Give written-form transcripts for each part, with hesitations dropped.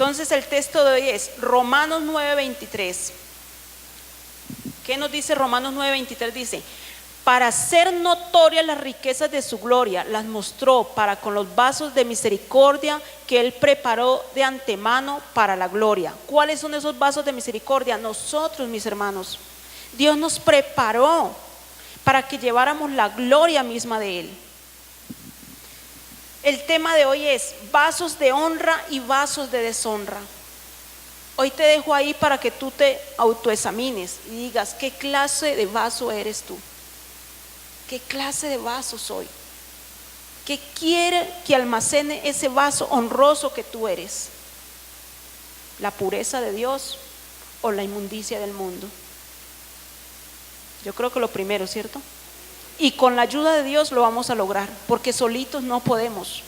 Entonces el texto de hoy es Romanos 9:23. ¿Qué nos dice Romanos 9:23? Dice: para hacer notorias las riquezas de su gloria, las mostró para con los vasos de misericordia que Él preparó de antemano para la gloria. ¿Cuáles son esos vasos de misericordia? Nosotros, mis hermanos. Dios nos preparó para que lleváramos la gloria misma de Él. El tema de hoy es vasos de honra y vasos de deshonra. Hoy te dejo ahí para que tú te autoexamines y digas: ¿qué clase de vaso eres tú? ¿Qué clase de vaso soy? ¿Qué quiere que almacene ese vaso honroso que tú eres? ¿La pureza de Dios o la inmundicia del mundo? Yo creo que lo primero, ¿cierto? Y con la ayuda de Dios lo vamos a lograr, porque solitos no podemos.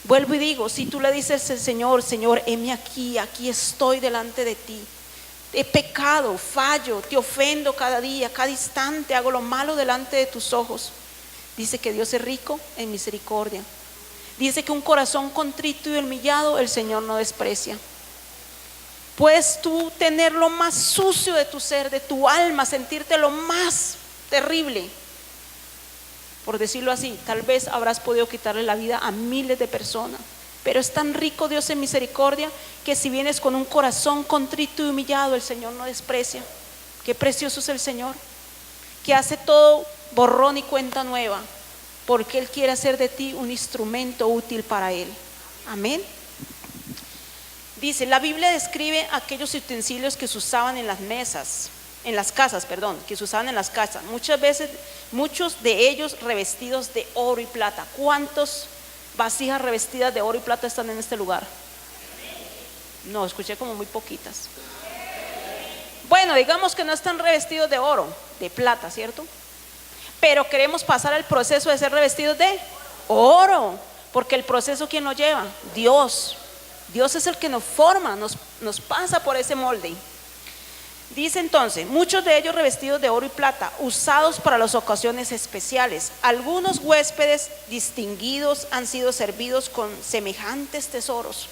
Vuelvo y digo, si tú le dices al Señor: Señor, heme aquí, aquí estoy delante de ti. He pecado, fallo, te ofendo cada día, cada instante, hago lo malo delante de tus ojos. Dice que Dios es rico en misericordia. Dice que un corazón contrito y humillado el Señor no desprecia. Puedes tú tener lo más sucio de tu ser, de tu alma, sentirte lo más terrible, por decirlo así. Tal vez habrás podido quitarle la vida a miles de personas, pero es tan rico Dios en misericordia que si vienes con un corazón contrito y humillado, el Señor no desprecia. Qué precioso es el Señor, que hace todo borrón y cuenta nueva, porque Él quiere hacer de ti un instrumento útil para Él. Amén. Dice, la Biblia describe aquellos utensilios que se usaban en las mesas, en las casas, que se usaban en las casas. Muchas veces, muchos de ellos revestidos de oro y plata. ¿Cuántos vasijas revestidas de oro y plata están en este lugar? No, escuché como muy poquitas. Bueno, digamos que no están revestidos de oro, de plata, ¿cierto? Pero queremos pasar al proceso de ser revestidos de oro, porque el proceso, ¿quién lo lleva? Dios. Dios es el que nos forma, nos pasa por ese molde. Dice entonces, muchos de ellos revestidos de oro y plata, usados para las ocasiones especiales. Algunos huéspedes distinguidos han sido servidos con semejantes tesoros.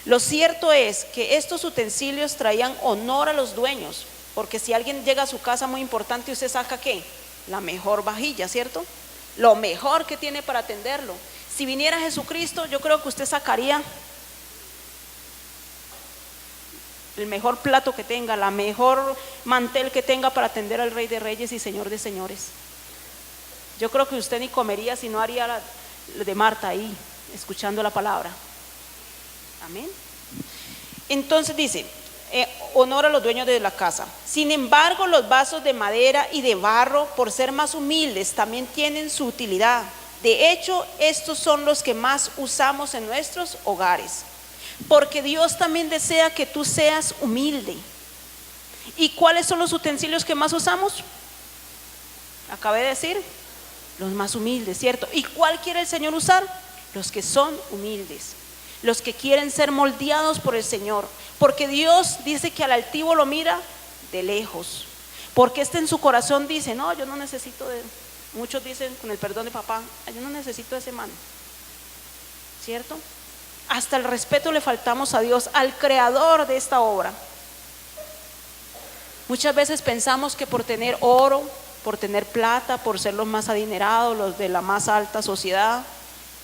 Lo cierto es que estos utensilios traían honor a los dueños, porque si alguien llega a su casa muy importante, usted saca ¿qué? La mejor vajilla, ¿cierto? Lo mejor que tiene para atenderlo. Si viniera Jesucristo, yo creo que usted sacaría el mejor plato que tenga, la mejor mantel que tenga para atender al Rey de Reyes y Señor de Señores. Yo creo que usted ni comería si no haría la de Marta ahí, escuchando la palabra. Amén. Entonces dice, honor a los dueños de la casa. Sin embargo, los vasos de madera y de barro, por ser más humildes, también tienen su utilidad. De hecho, estos son los que más usamos en nuestros hogares, porque Dios también desea que tú seas humilde. ¿Y cuáles son los utensilios que más usamos? Acabé de decir, los más humildes, ¿cierto? ¿Y cuál quiere el Señor usar? Los que son humildes, los que quieren ser moldeados por el Señor, porque Dios dice que al altivo lo mira de lejos, porque en su corazón dice, no, yo no necesito de, muchos dicen con el perdón de papá, yo no necesito de ese man, ¿cierto? Hasta el respeto le faltamos a Dios, al creador de esta obra. Muchas veces pensamos que por tener oro, por tener plata, por ser los más adinerados, los de la más alta sociedad,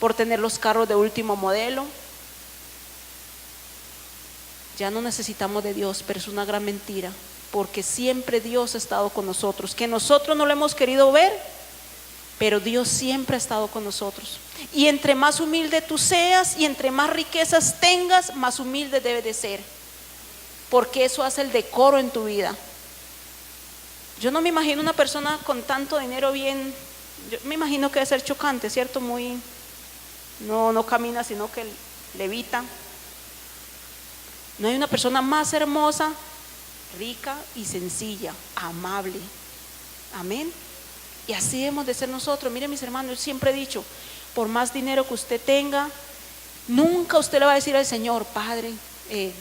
por tener los carros de último modelo, ya no necesitamos de Dios, pero es una gran mentira, porque siempre Dios ha estado con nosotros, que nosotros no lo hemos querido ver, pero Dios siempre ha estado con nosotros. Y entre más humilde tú seas y entre más riquezas tengas, más humilde debes de ser, porque eso hace el decoro en tu vida. Yo no me imagino una persona con tanto dinero bien, yo me imagino que debe ser chocante, ¿cierto? Muy, no camina, sino que levita. No hay una persona más hermosa, rica y sencilla, amable. Amén. Y así debemos de ser nosotros. Miren, mis hermanos, yo siempre he dicho, por más dinero que usted tenga, nunca usted le va a decir al Señor, Padre,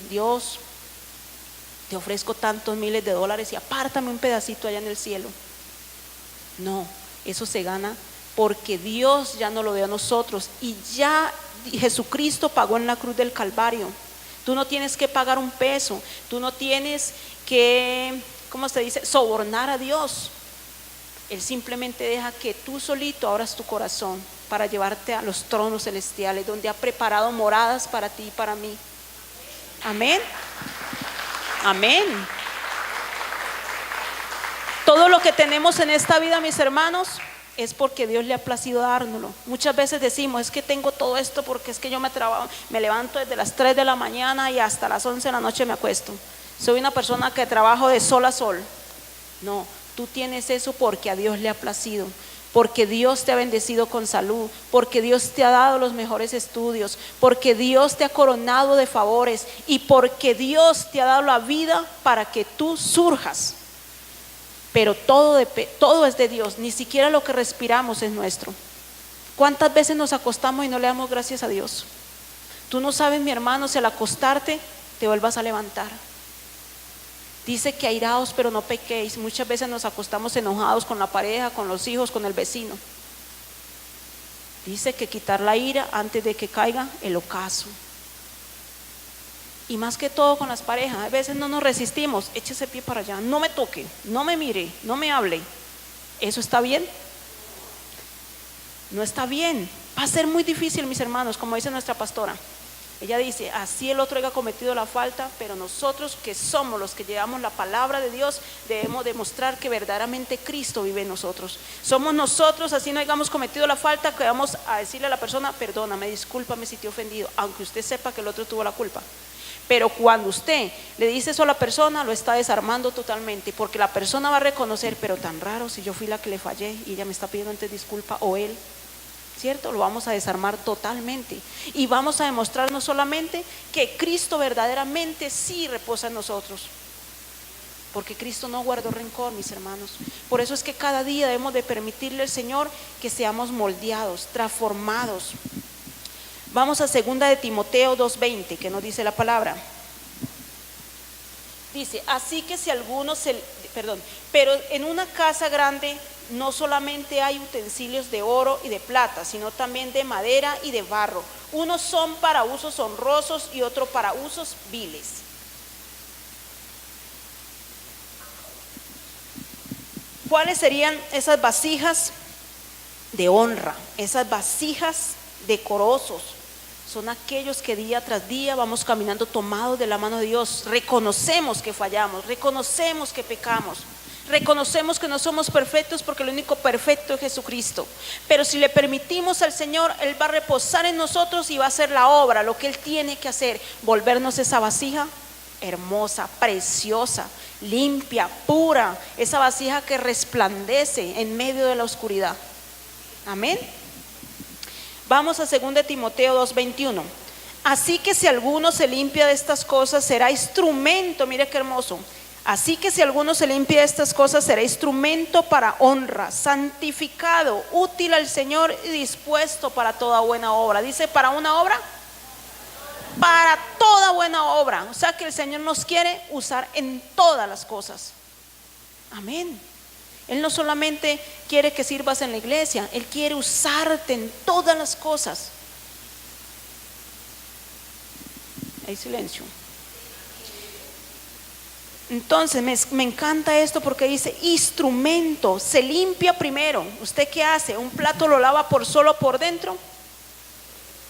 Dios, te ofrezco tantos miles de dólares y apártame un pedacito allá en el cielo. No, eso se gana porque Dios ya no lo dio a nosotros, y ya Jesucristo pagó en la cruz del Calvario. Tú no tienes que pagar un peso, tú no tienes que, ¿cómo se dice?, sobornar a Dios. Él simplemente deja que tú solito abras tu corazón para llevarte a los tronos celestiales, donde ha preparado moradas para ti y para mí. Amén. Amén. Todo lo que tenemos en esta vida, mis hermanos, es porque Dios le ha placido dárnoslo. Muchas veces decimos, es que tengo todo esto porque es que yo me levanto desde las 3 de la mañana y hasta las 11 de la noche me acuesto. Soy una persona que trabajo de sol a sol. No, tú tienes eso porque a Dios le ha placido, porque Dios te ha bendecido con salud, porque Dios te ha dado los mejores estudios, porque Dios te ha coronado de favores y porque Dios te ha dado la vida para que tú surjas. Pero todo es de Dios, ni siquiera lo que respiramos es nuestro. ¿Cuántas veces nos acostamos y no le damos gracias a Dios? Tú no sabes, mi hermano, si al acostarte te vuelvas a levantar. Dice que airaos pero no pequéis. Muchas veces nos acostamos enojados con la pareja, con los hijos, con el vecino. Dice que quitar la ira antes de que caiga el ocaso. Y más que todo con las parejas, a veces no nos resistimos. Échese pie para allá, no me toque, no me mire, no me hable. ¿Eso está bien? No está bien. Va a ser muy difícil, mis hermanos, como dice nuestra pastora. Ella dice, así el otro haya cometido la falta, pero nosotros que somos los que llevamos la palabra de Dios, debemos demostrar que verdaderamente Cristo vive en nosotros. Somos nosotros, así no hayamos cometido la falta, que vamos a decirle a la persona, perdóname, discúlpame si te he ofendido, aunque usted sepa que el otro tuvo la culpa. Pero cuando usted le dice eso a la persona, lo está desarmando totalmente, porque la persona va a reconocer, pero tan raro, si yo fui la que le fallé y ella me está pidiendo antes disculpa, o él, ¿cierto? Lo vamos a desarmar totalmente y vamos a demostrar no solamente que Cristo verdaderamente sí reposa en nosotros, porque Cristo no guardó rencor, mis hermanos. Por eso es que cada día debemos de permitirle al Señor que seamos moldeados, transformados. Vamos a 2 de Timoteo 2:20, que nos dice la palabra. Dice, así que si alguno pero en una casa grande no solamente hay utensilios de oro y de plata, sino también de madera y de barro. Unos son para usos honrosos y otros para usos viles. ¿Cuáles serían esas vasijas de honra? Esas vasijas decorosos. Son aquellos que día tras día vamos caminando tomados de la mano de Dios. Reconocemos que fallamos, reconocemos que pecamos, reconocemos que no somos perfectos, porque lo único perfecto es Jesucristo. Pero si le permitimos al Señor, Él va a reposar en nosotros y va a hacer la obra, lo que Él tiene que hacer, volvernos esa vasija hermosa, preciosa, limpia, pura, esa vasija que resplandece en medio de la oscuridad. Amén. Vamos a 2 de Timoteo 2:21. Así que si alguno se limpia de estas cosas, será instrumento, mire qué hermoso. Así que si alguno se limpia de estas cosas, será instrumento para honra, santificado, útil al Señor y dispuesto para toda buena obra. Dice, ¿para una obra? Para toda buena obra. O sea que el Señor nos quiere usar en todas las cosas. Amén. Él no solamente quiere que sirvas en la iglesia, Él quiere usarte en todas las cosas. Hay silencio. Entonces me encanta esto porque dice instrumento, se limpia primero. ¿Usted qué hace? ¿Un plato lo lava solo por dentro?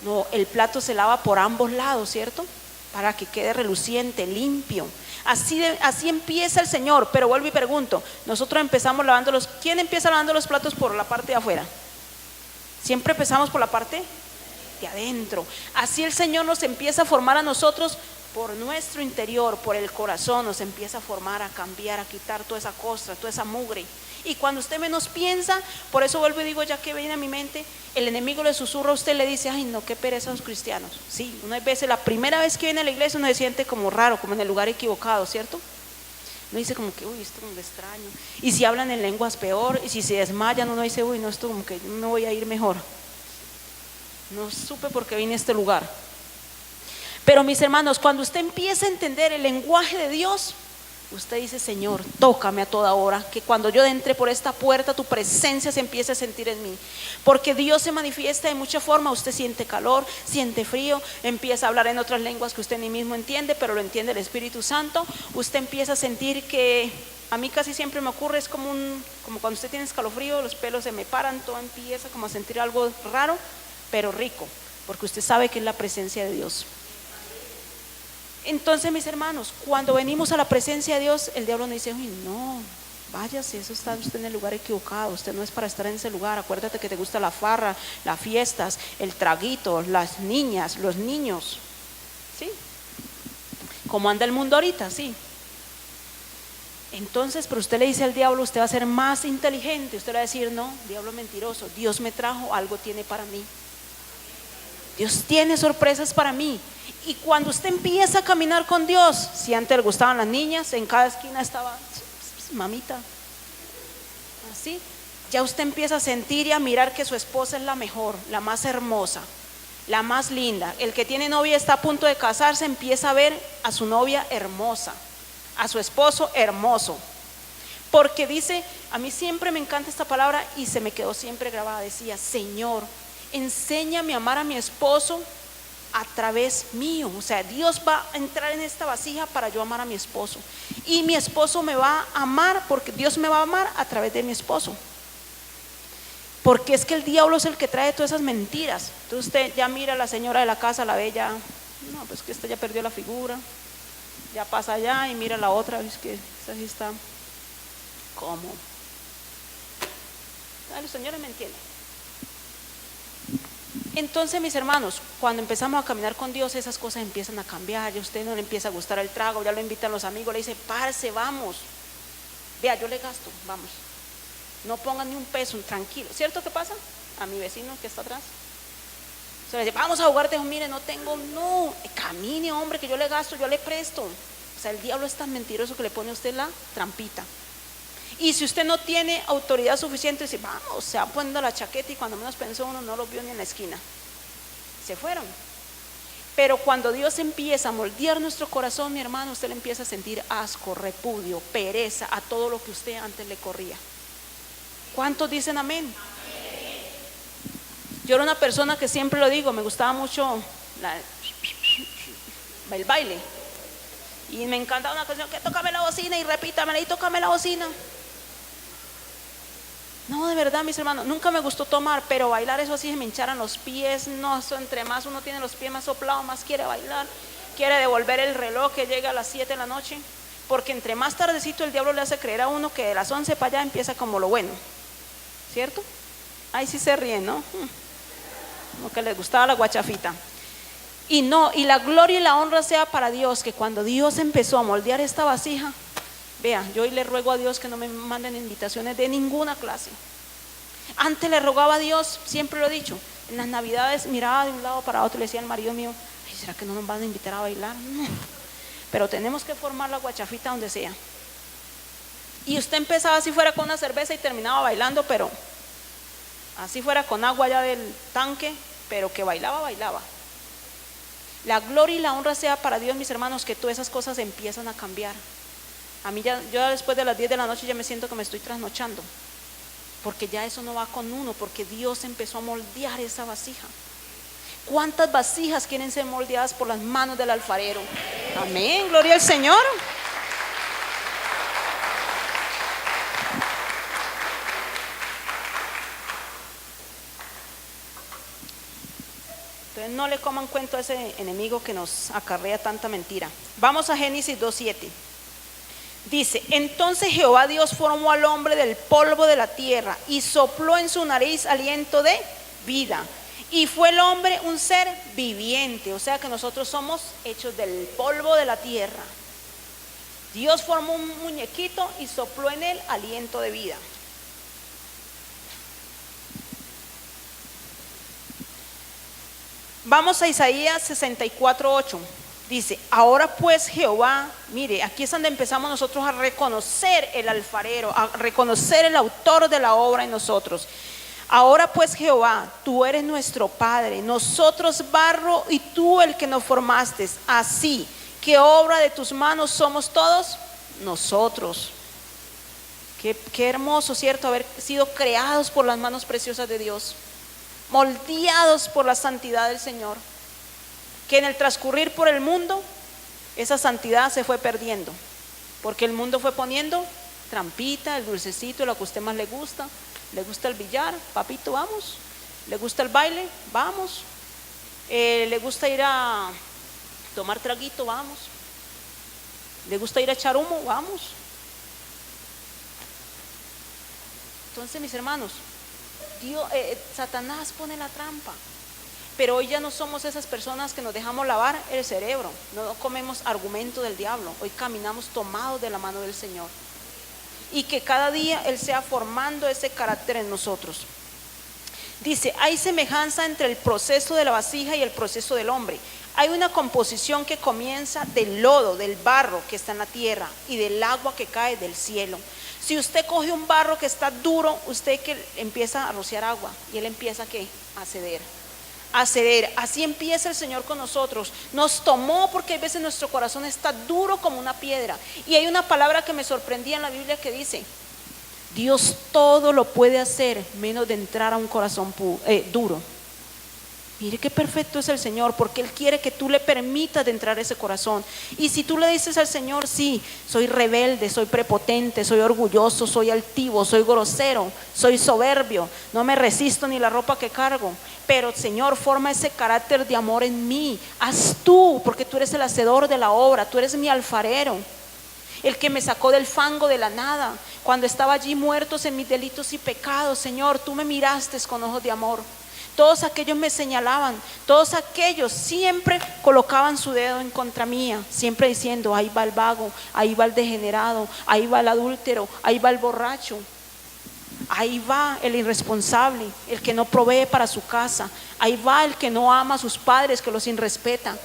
No, el plato se lava por ambos lados, ¿cierto? Para que quede reluciente, limpio. Así empieza el Señor. Pero vuelvo y pregunto, nosotros empezamos lavándolos. ¿Quién empieza lavando los platos por la parte de afuera? Siempre empezamos por la parte de adentro. Así el Señor nos empieza a formar a nosotros por nuestro interior, por el corazón. Nos empieza a formar, a cambiar, a quitar toda esa costra, toda esa mugre. Y cuando usted menos piensa, por eso vuelvo y digo, ya que viene a mi mente, el enemigo le susurra a usted, le dice, ay no, qué pereza los cristianos. Sí, unas veces, la primera vez que viene a la iglesia uno se siente como raro, como en el lugar equivocado, ¿cierto? Uno dice como que, uy, esto es muy extraño. Y si hablan en lenguas peor, y si se desmayan, uno dice, uy, no, esto como que no voy a ir mejor. No supe por qué vine a este lugar. Pero mis hermanos, cuando usted empieza a entender el lenguaje de Dios, usted dice: Señor, tócame a toda hora, que cuando yo entre por esta puerta tu presencia se empiece a sentir en mí, porque Dios se manifiesta de muchas formas. Usted siente calor, siente frío, empieza a hablar en otras lenguas que usted ni mismo entiende, pero lo entiende el Espíritu Santo. Usted empieza a sentir que, a mí casi siempre me ocurre, es como cuando usted tiene escalofrío, los pelos se me paran, todo empieza como a sentir algo raro, pero rico, porque usted sabe que es la presencia de Dios. Entonces, mis hermanos, cuando venimos a la presencia de Dios, el diablo nos dice: uy, no, váyase, eso está usted en el lugar equivocado, usted no es para estar en ese lugar. Acuérdate que te gusta la farra, las fiestas, el traguito, las niñas, los niños, ¿sí? Como anda el mundo ahorita, sí. Entonces, pero usted le dice al diablo, usted va a ser más inteligente, usted le va a decir: no, diablo mentiroso, Dios me trajo, algo tiene para mí, Dios tiene sorpresas para mí. Y cuando usted empieza a caminar con Dios, si antes le gustaban las niñas, en cada esquina estaba mamita, así, ya usted empieza a sentir y a mirar que su esposa es la mejor, la más hermosa, la más linda. El que tiene novia, está a punto de casarse, empieza a ver a su novia hermosa, a su esposo hermoso, porque dice, a mí siempre me encanta esta palabra y se me quedó siempre grabada. Decía: Señor, enséñame a amar a mi esposo a través mío. O sea, Dios va a entrar en esta vasija para yo amar a mi esposo, y mi esposo me va a amar, porque Dios me va a amar a través de mi esposo. Porque es que el diablo es el que trae todas esas mentiras. Entonces usted ya mira a la señora de la casa, la ve ya, no, pues que esta ya perdió la figura, ya pasa allá y mira a la otra, es que esa sí está como, los señores me entienden. Entonces, mis hermanos, cuando empezamos a caminar con Dios, esas cosas empiezan a cambiar. Ya a usted no le empieza a gustar el trago, ya lo invitan los amigos, le dice: parce, vamos, vea, yo le gasto, vamos, no pongan ni un peso, tranquilo. ¿Cierto que pasa? A mi vecino que está atrás se le dice: vamos a jugar, dijo: mire, no tengo, no, camine, hombre, que yo le gasto, yo le presto. O sea, el diablo es tan mentiroso que le pone a usted la trampita. Y si usted no tiene autoridad suficiente, dice: vamos, se va poniendo la chaqueta, y cuando menos pensó uno, no los vio ni en la esquina, se fueron. Pero cuando Dios empieza a moldear nuestro corazón, mi hermano, usted le empieza a sentir asco, repudio, pereza a todo lo que usted antes le corría. ¿Cuántos dicen amén? Yo era una persona que, siempre lo digo, me gustaba mucho el baile, y me encantaba una canción que tócame la bocina y repítamela y tócame la bocina. No, de verdad, mis hermanos, nunca me gustó tomar, pero bailar, eso sí, se me hincharan los pies. No, eso, entre más uno tiene los pies más soplados, más quiere bailar, quiere devolver el reloj que llega a las 7 de la noche, porque entre más tardecito el diablo le hace creer a uno que de las 11 para allá empieza como lo bueno, ¿cierto? Ahí sí se ríen, ¿no? Como que les gustaba la guachafita. Y no, y la gloria y la honra sea para Dios, que cuando Dios empezó a moldear esta vasija, vea, yo hoy le ruego a Dios que no me manden invitaciones de ninguna clase. Antes le rogaba a Dios, siempre lo he dicho, en las navidades miraba de un lado para otro y le decía al marido mío: ay, ¿será que no nos van a invitar a bailar? No, pero tenemos que formar la guachafita donde sea. Y usted empezaba así fuera con una cerveza y terminaba bailando, pero así fuera con agua ya del tanque, pero que bailaba, bailaba. La gloria y la honra sea para Dios, mis hermanos, que todas esas cosas empiezan a cambiar. A mí ya, yo después de las 10 de la noche ya me siento que me estoy trasnochando, porque ya eso no va con uno, porque Dios empezó a moldear esa vasija. ¿Cuántas vasijas quieren ser moldeadas por las manos del alfarero? Amén, gloria al Señor. Entonces no le coman cuento a ese enemigo que nos acarrea tanta mentira. Vamos a Génesis 2:7. Dice: entonces Jehová Dios formó al hombre del polvo de la tierra y sopló en su nariz aliento de vida, y fue el hombre un ser viviente. O sea que nosotros somos hechos del polvo de la tierra. Dios formó un muñequito y sopló en él aliento de vida. Vamos a Isaías 64:8. Dice: ahora pues Jehová, mire, aquí es donde empezamos nosotros a reconocer el alfarero, a reconocer el autor de la obra en nosotros. Ahora pues Jehová, tú eres nuestro Padre, nosotros barro y tú el que nos formaste. Así que obra de tus manos somos todos nosotros. Qué hermoso, ¿cierto? Haber sido creados por las manos preciosas de Dios, moldeados por la santidad del Señor, que en el transcurrir por el mundo, esa santidad se fue perdiendo, porque el mundo fue poniendo trampita, el dulcecito, lo que a usted más le gusta el billar, papito, vamos, le gusta el baile, vamos, le gusta ir a tomar traguito, vamos, le gusta ir a echar humo, vamos. Entonces, mis hermanos, Satanás pone la trampa, pero hoy ya no somos esas personas que nos dejamos lavar el cerebro, no comemos argumento del diablo, hoy caminamos tomados de la mano del Señor, y que cada día Él sea formando ese carácter en nosotros. Dice, hay semejanza entre el proceso de la vasija y el proceso del hombre. Hay una composición que comienza del lodo, del barro que está en la tierra y del agua que cae del cielo. Si usted coge un barro que está duro, usted que empieza a rociar agua y él empieza a ceder. Así empieza el Señor con nosotros. Nos tomó porque a veces nuestro corazón está duro como una piedra. Y hay una palabra que me sorprendía en la Biblia que dice, Dios todo lo puede hacer menos de entrar a un corazón duro. Mire qué perfecto es el Señor, porque Él quiere que tú le permitas de entrar a ese corazón. Y si tú le dices al Señor, sí, soy rebelde, soy prepotente, soy orgulloso, soy altivo, soy grosero, soy soberbio, no me resisto ni la ropa que cargo, pero Señor, forma ese carácter de amor en mí, haz tú, porque tú eres el hacedor de la obra, tú eres mi alfarero, el que me sacó del fango de la nada, cuando estaba allí muertos en mis delitos y pecados. Señor, tú me miraste con ojos de amor. Todos aquellos me señalaban, todos aquellos siempre colocaban su dedo en contra mía, siempre diciendo, ahí va el vago, ahí va el degenerado, ahí va el adúltero, ahí va el borracho, ahí va el irresponsable, el que no provee para su casa, ahí va el que no ama a sus padres, que los irrespeta,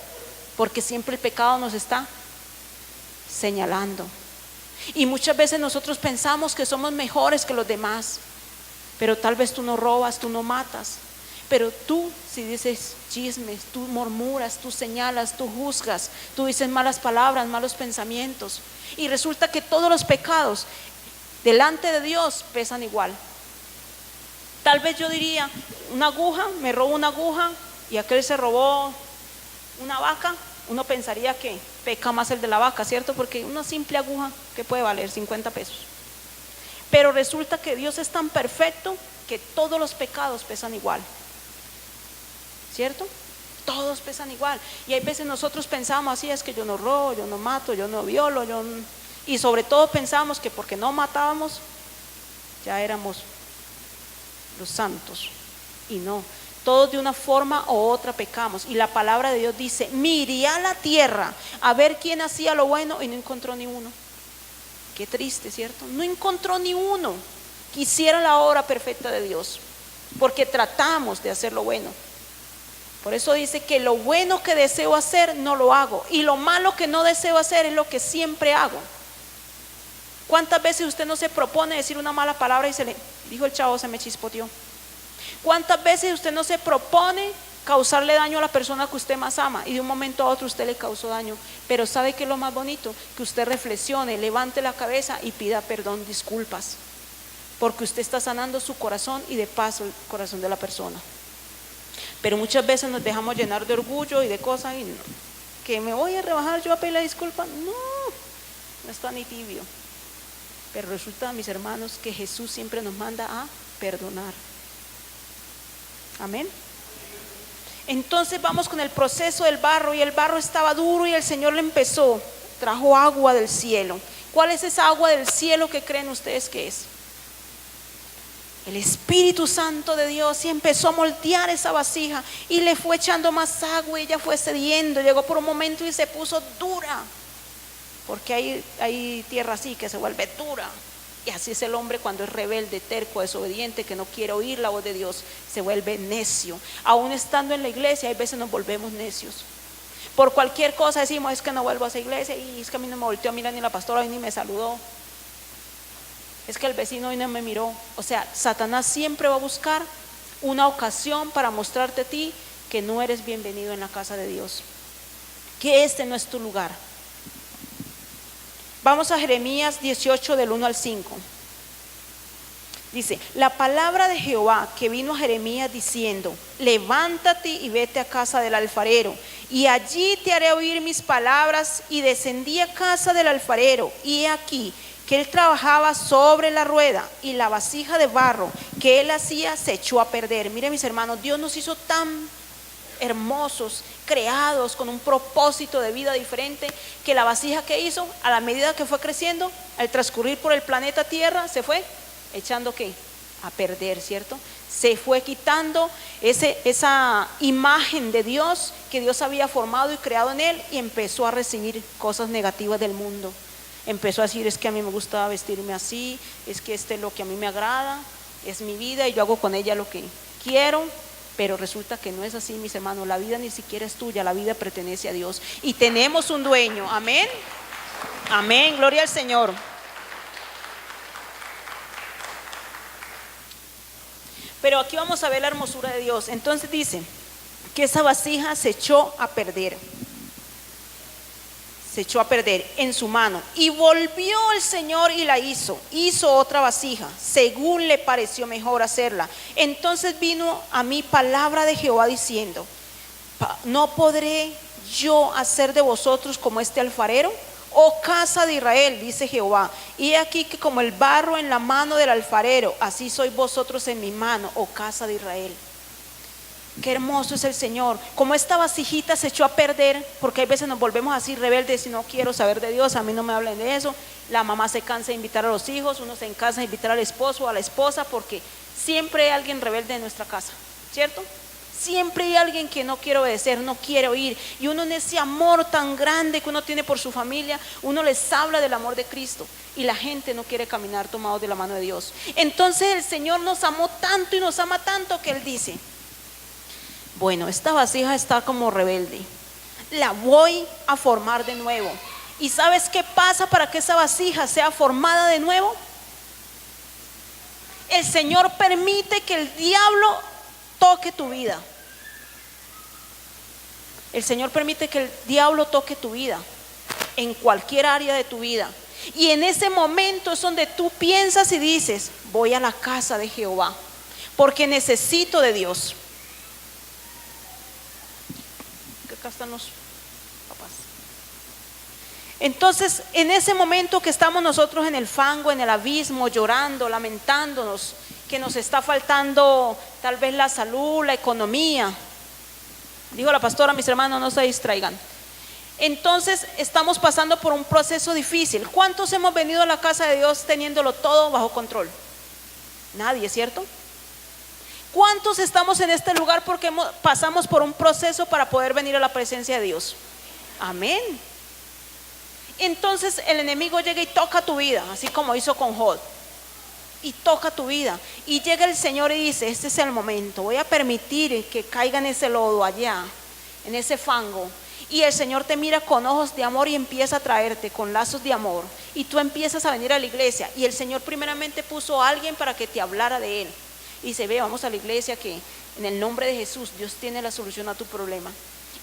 porque siempre el pecado nos está señalando. Y muchas veces nosotros pensamos que somos mejores que los demás, pero tal vez tú no robas, tú no matas. Pero tú, si dices chismes, tú murmuras, tú señalas, tú juzgas, tú dices malas palabras, malos pensamientos, y resulta que todos los pecados delante de Dios pesan igual. Tal vez yo diría, una aguja, me robo una aguja y aquel se robó una vaca, uno pensaría que peca más el de la vaca, ¿cierto? Porque una simple aguja que puede valer 50 pesos. Pero resulta que Dios es tan perfecto que todos los pecados pesan igual, ¿cierto? Todos pesan igual. Y hay veces nosotros pensamos así, es que yo no robo, yo no mato, yo no violo, y sobre todo pensamos que porque no matábamos ya éramos los santos, y no, todos de una forma u otra pecamos. Y la palabra de Dios dice, miré a la tierra a ver quién hacía lo bueno y no encontró ni uno. Qué triste, ¿cierto? No encontró ni uno que hiciera la obra perfecta de Dios, porque tratamos de hacer lo bueno. Por eso dice que lo bueno que deseo hacer no lo hago, y lo malo que no deseo hacer es lo que siempre hago. ¿Cuántas veces usted no se propone decir una mala palabra y dijo el chavo, se me chispoteó? ¿Cuántas veces usted no se propone causarle daño a la persona que usted más ama y de un momento a otro usted le causó daño? Pero ¿sabe qué es lo más bonito? Que usted reflexione, levante la cabeza y pida perdón, disculpas, porque usted está sanando su corazón y de paso el corazón de la persona. Pero muchas veces nos dejamos llenar de orgullo y de cosas, y no, que me voy a rebajar yo a pedirle disculpas. No está ni tibio. Pero resulta, mis hermanos, que Jesús siempre nos manda a perdonar. Amén. Entonces vamos con el proceso del barro, y el barro estaba duro y el Señor le trajo agua del cielo. ¿Cuál es esa agua del cielo que creen ustedes que es? El Espíritu Santo de Dios, y empezó a moldear esa vasija y le fue echando más agua y ella fue cediendo. Llegó por un momento y se puso dura, porque hay tierra así que se vuelve dura. Y así es el hombre cuando es rebelde, terco, desobediente, que no quiere oír la voz de Dios, se vuelve necio. Aún estando en la iglesia, hay veces nos volvemos necios. Por cualquier cosa decimos, es que no vuelvo a esa iglesia, y es que a mí no me volteó a mirar ni la pastora hoy ni me saludó. Es que el vecino hoy no me miró. O sea, Satanás siempre va a buscar una ocasión para mostrarte a ti que no eres bienvenido en la casa de Dios, que este no es tu lugar. Vamos a Jeremías 18 del 1 al 5. Dice: la palabra de Jehová que vino a Jeremías diciendo: levántate y vete a casa del alfarero, y allí te haré oír mis palabras. Y descendí a casa del alfarero, y he aquí que él trabajaba sobre la rueda, y la vasija de barro que él hacía se echó a perder. Mire, mis hermanos, Dios nos hizo tan hermosos, creados con un propósito de vida diferente, que la vasija que hizo, a la medida que fue creciendo, al transcurrir por el planeta Tierra, se fue echando ¿qué? A perder, ¿cierto? Se fue quitando esa imagen de Dios que Dios había formado y creado en él, y empezó a recibir cosas negativas del mundo. Empezó a decir: es que a mí me gusta vestirme así, es que es lo que a mí me agrada, es mi vida y yo hago con ella lo que quiero. Pero resulta que no es así, mis hermanos. La vida ni siquiera es tuya, la vida pertenece a Dios y tenemos un dueño. Amén, amén, gloria al Señor. Pero aquí vamos a ver la hermosura de Dios. Entonces dice que esa vasija se echó a perder. Se echó a perder en su mano. Y volvió el Señor y la hizo otra vasija, según le pareció mejor hacerla. Entonces vino a mí palabra de Jehová diciendo: ¿no podré yo hacer de vosotros como este alfarero? Oh casa de Israel, dice Jehová, y he aquí que como el barro en la mano del alfarero, así sois vosotros en mi mano, oh casa de Israel. Qué hermoso es el Señor. Como esta vasijita se echó a perder, porque hay veces nos volvemos así rebeldes y no quiero saber de Dios, a mí no me hablen de eso. La mamá se cansa de invitar a los hijos, uno se cansa de invitar al esposo o a la esposa, porque siempre hay alguien rebelde en nuestra casa, ¿cierto? Siempre hay alguien que no quiere obedecer, no quiere oír. Y uno, en ese amor tan grande que uno tiene por su familia, uno les habla del amor de Cristo, y la gente no quiere caminar tomados de la mano de Dios. Entonces el Señor nos amó tanto y nos ama tanto que Él dice: bueno, esta vasija está como rebelde, la voy a formar de nuevo. ¿Y sabes qué pasa para que esa vasija sea formada de nuevo? El Señor permite que el diablo toque tu vida. El Señor permite que el diablo toque tu vida, en cualquier área de tu vida. Y en ese momento es donde tú piensas y dices: voy a la casa de Jehová, porque necesito de Dios. Acá están los papás. Entonces, en ese momento que estamos nosotros en el fango, en el abismo, llorando, lamentándonos, que nos está faltando tal vez la salud, la economía, dijo la pastora: mis hermanos, no se distraigan. Entonces estamos pasando por un proceso difícil. ¿Cuántos hemos venido a la casa de Dios teniéndolo todo bajo control? Nadie, ¿cierto? ¿Cuántos estamos en este lugar porque pasamos por un proceso para poder venir a la presencia de Dios? Amén. Entonces el enemigo llega y toca tu vida, así como hizo con Job, y toca tu vida. Y llega el Señor y dice: este es el momento, voy a permitir que caiga en ese lodo allá, en ese fango. Y el Señor te mira con ojos de amor y empieza a traerte con lazos de amor. Y tú empiezas a venir a la iglesia. Y el Señor primeramente puso a alguien para que te hablara de Él. Y dice: ve, vamos a la iglesia, que en el nombre de Jesús Dios tiene la solución a tu problema.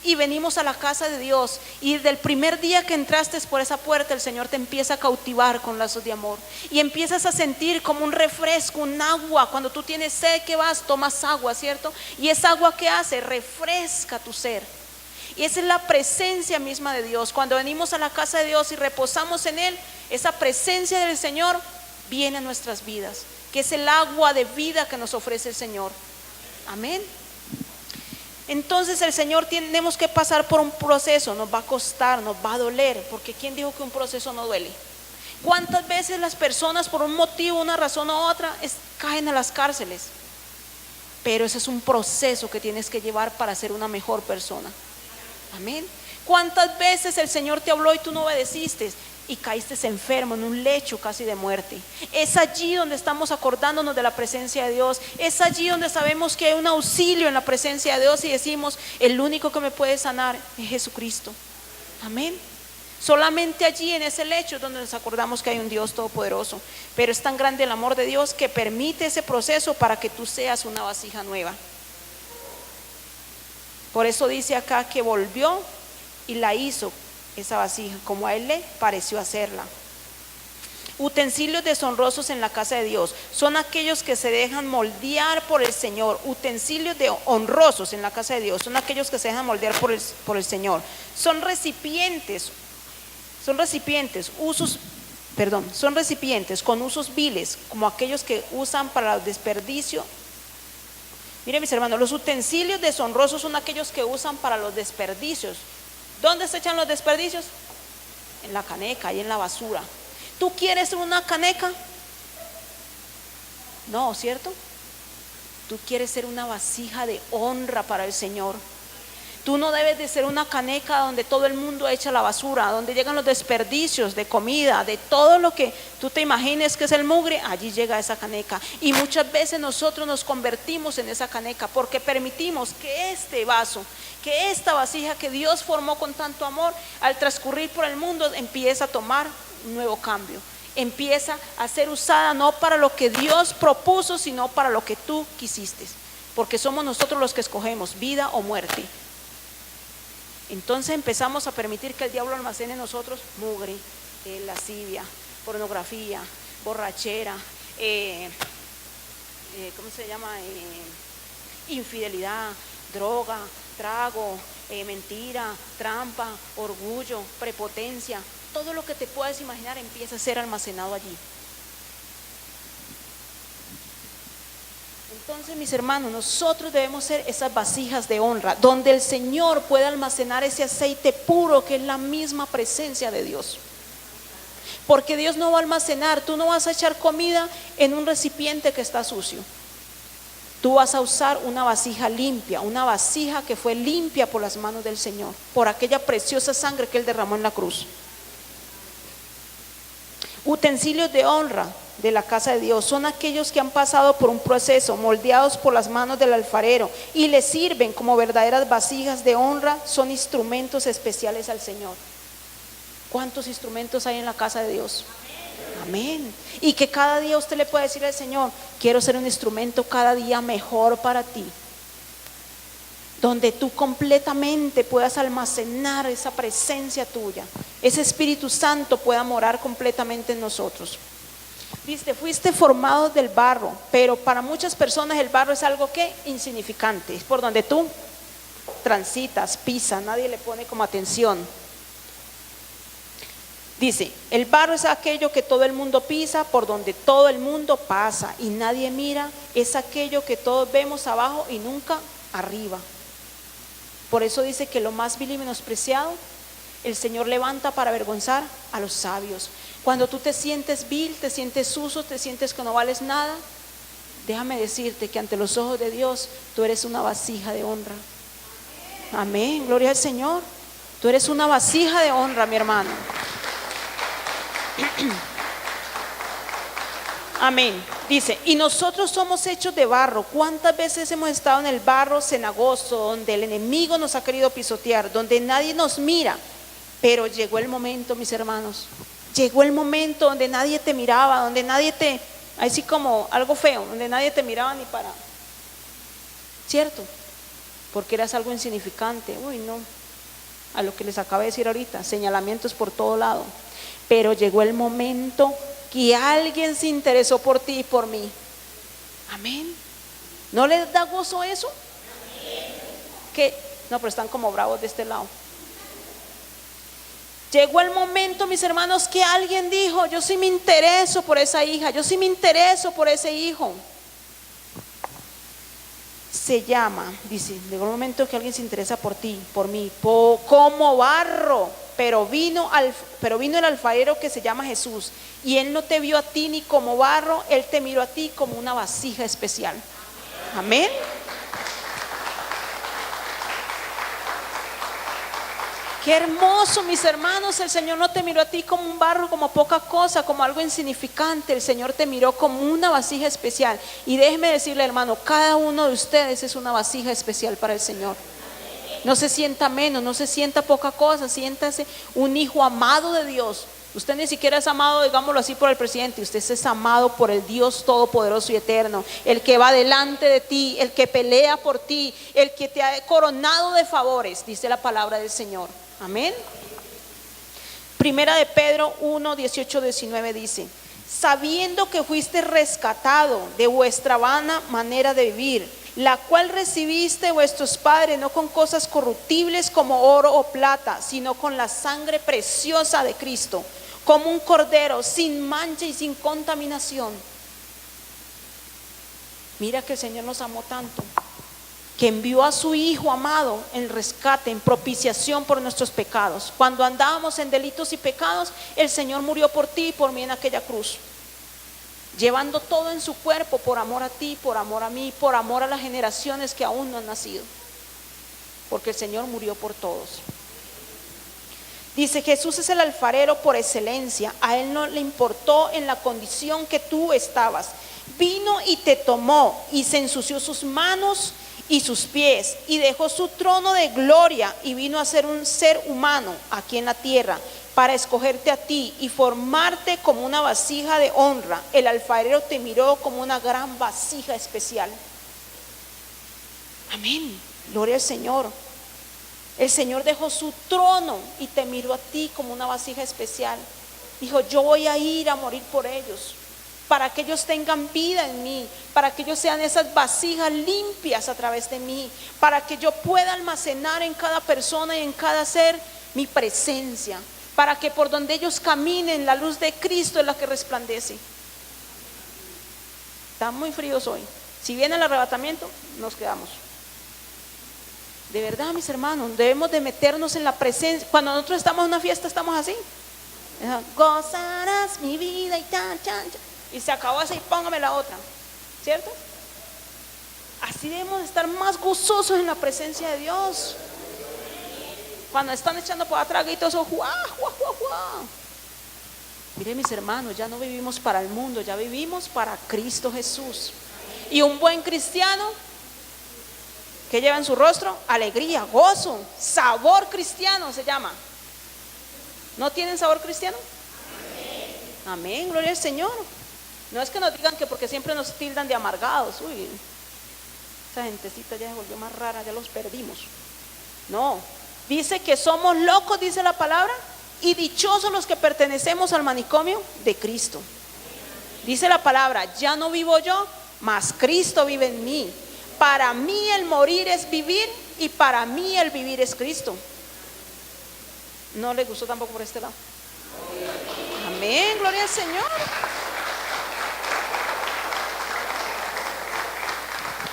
Y venimos a la casa de Dios, y desde el primer día que entraste por esa puerta, el Señor te empieza a cautivar con lazos de amor, y empiezas a sentir como un refresco, un agua. Cuando tú tienes sed, ¿qué vas? Tomas agua, ¿cierto? Y esa agua, ¿qué hace? Refresca tu ser. Y esa es la presencia misma de Dios. Cuando venimos a la casa de Dios y reposamos en Él, esa presencia del Señor viene a nuestras vidas, que es el agua de vida que nos ofrece el Señor. Amén. Entonces el Señor, tenemos que pasar por un proceso. Nos va a costar, nos va a doler, porque ¿quién dijo que un proceso no duele? ¿Cuántas veces las personas, por un motivo, una razón u otra, caen a las cárceles? Pero ese es un proceso que tienes que llevar para ser una mejor persona. Amén. ¿Cuántas veces el Señor te habló y tú no obedeciste y caíste enfermo en un lecho casi de muerte? Es allí donde estamos acordándonos de la presencia de Dios. Es allí donde sabemos que hay un auxilio en la presencia de Dios y decimos: el único que me puede sanar es Jesucristo. Amén. Solamente allí, en ese lecho, es donde nos acordamos que hay un Dios todopoderoso. Pero es tan grande el amor de Dios que permite ese proceso para que tú seas una vasija nueva. Por eso dice acá que volvió y la hizo, esa vasija, como a Él le pareció hacerla. Utensilios deshonrosos en la casa de Dios son aquellos que se dejan moldear por el Señor. Utensilios honrosos en la casa de Dios son aquellos que se dejan moldear por el Señor. Son recipientes con usos viles, como aquellos que usan para el desperdicio. Miren, mis hermanos, los utensilios deshonrosos son aquellos que usan para los desperdicios. ¿Dónde se echan los desperdicios? En la caneca y en la basura. ¿Tú quieres una caneca? No, ¿cierto? Tú quieres ser una vasija de honra para el Señor. Tú no debes de ser una caneca donde todo el mundo echa la basura, donde llegan los desperdicios de comida, de todo lo que tú te imagines que es el mugre, allí llega esa caneca. Y muchas veces nosotros nos convertimos en esa caneca porque permitimos que este vaso, que esta vasija que Dios formó con tanto amor, al transcurrir por el mundo empieza a tomar un nuevo cambio. Empieza a ser usada no para lo que Dios propuso, sino para lo que tú quisiste. Porque somos nosotros los que escogemos vida o muerte. Entonces empezamos a permitir que el diablo almacene en nosotros mugre, lascivia, pornografía, borrachera, ¿cómo se llama? Infidelidad, droga, trago, mentira, trampa, orgullo, prepotencia. Todo lo que te puedas imaginar empieza a ser almacenado allí. Entonces, mis hermanos, nosotros debemos ser esas vasijas de honra, donde el Señor puede almacenar ese aceite puro que es la misma presencia de Dios. Porque Dios no va a almacenar, tú no vas a echar comida en un recipiente que está sucio. Tú vas a usar una vasija limpia, una vasija que fue limpia por las manos del Señor, por aquella preciosa sangre que Él derramó en la cruz. Utensilios de honra de la casa de Dios son aquellos que han pasado por un proceso, moldeados por las manos del alfarero y le sirven como verdaderas vasijas de honra. Son instrumentos especiales al Señor. ¿Cuántos instrumentos hay en la casa de Dios? Amén. Y que cada día usted le puede decir al Señor: quiero ser un instrumento cada día mejor para ti, donde tú completamente puedas almacenar esa presencia tuya, ese Espíritu Santo pueda morar completamente en nosotros. Dice, fuiste formado del barro, pero para muchas personas el barro es algo que insignificante, es por donde tú transitas, pisas, nadie le pone como atención. Dice, el barro es aquello que todo el mundo pisa, por donde todo el mundo pasa y nadie mira, es aquello que todos vemos abajo y nunca arriba. Por eso dice que lo más vil y menospreciado el Señor levanta para avergonzar a los sabios. Cuando tú te sientes vil, te sientes sucio, te sientes que no vales nada, déjame decirte que ante los ojos de Dios tú eres una vasija de honra. Amén, gloria al Señor. Tú eres una vasija de honra, mi hermano. Amén. Dice, y nosotros somos hechos de barro. ¿Cuántas veces hemos estado en el barro cenagoso, donde el enemigo nos ha querido pisotear, donde nadie nos mira? Pero llegó el momento, mis hermanos, llegó el momento donde nadie te miraba, donde nadie te, así como algo feo, donde nadie te miraba ni para, ¿cierto? Porque eras algo insignificante. Uy, no, a lo que les acabo de decir ahorita, señalamientos por todo lado. Pero llegó el momento que alguien se interesó por ti y por mí. Amén. ¿No les da gozo eso? Que no, pero están como bravos de este lado. Llegó el momento, mis hermanos, que alguien dijo: yo sí me intereso por esa hija, yo sí me intereso por ese hijo. Se llama, dice, llegó el momento que alguien se interesa por ti, por mí, como barro. Pero vino el alfarero que se llama Jesús, y Él no te vio a ti ni como barro, Él te miró a ti como una vasija especial. Amén. Qué hermoso, mis hermanos. El Señor no te miró a ti como un barro, como poca cosa, como algo insignificante. El Señor te miró como una vasija especial. Y déjeme decirle, hermano, cada uno de ustedes es una vasija especial para el Señor. No se sienta menos, no se sienta poca cosa, siéntase un hijo amado de Dios. Usted ni siquiera es amado, digámoslo así, por el presidente. Usted es amado por el Dios todopoderoso y eterno, el que va delante de ti, el que pelea por ti, el que te ha coronado de favores, dice la palabra del Señor. Amén. Primera de Pedro 1, 18, 19 dice: sabiendo que fuiste rescatado de vuestra vana manera de vivir, la cual recibiste de vuestros padres, no con cosas corruptibles como oro o plata, sino con la sangre preciosa de Cristo, como un cordero sin mancha y sin contaminación. Mira que el Señor nos amó tanto, que envió a su Hijo amado en rescate, en propiciación por nuestros pecados. Cuando andábamos en delitos y pecados, el Señor murió por ti y por mí en aquella cruz, llevando todo en su cuerpo por amor a ti, por amor a mí, por amor a las generaciones que aún no han nacido, porque el Señor murió por todos. Dice, Jesús es el alfarero por excelencia. A Él no le importó en la condición que tú estabas. Vino y te tomó y se ensució sus manos y sus pies y dejó su trono de gloria y vino a ser un ser humano aquí en la tierra para escogerte a ti y formarte como una vasija de honra. El alfarero te miró como una gran vasija especial. Amén, gloria al Señor. El Señor dejó su trono y te miró a ti como una vasija especial. Dijo, yo voy a ir a morir por ellos, para que ellos tengan vida en mí, para que ellos sean esas vasijas limpias a través de mí, para que yo pueda almacenar en cada persona y en cada ser mi presencia, para que por donde ellos caminen la luz de Cristo es la que resplandece. Están muy fríos hoy. Si viene el arrebatamiento, nos quedamos. De verdad, mis hermanos, debemos de meternos en la presencia. Cuando nosotros estamos en una fiesta, estamos así. Gozarás mi vida y tan, tan, tan. Y se acabó esa y póngame la otra, ¿cierto? Así debemos estar más gozosos en la presencia de Dios. Cuando están echando por atrás gritos, ¡juá, juá, juá, juá! Mire, mis hermanos, ya no vivimos para el mundo, ya vivimos para Cristo Jesús. Y un buen cristiano, ¿qué lleva en su rostro? Alegría, gozo, sabor cristiano se llama. ¿No tienen sabor cristiano? Amén, gloria al Señor. No es que nos digan que porque siempre nos tildan de amargados. Uy, esa gentecita ya se volvió más rara, ya los perdimos. No, dice que somos locos, dice la palabra, y dichosos los que pertenecemos al manicomio de Cristo. Dice la palabra, ya no vivo yo, mas Cristo vive en mí. Para mí el morir es vivir y para mí el vivir es Cristo. ¿No le gustó tampoco por este lado? Amén, gloria al Señor.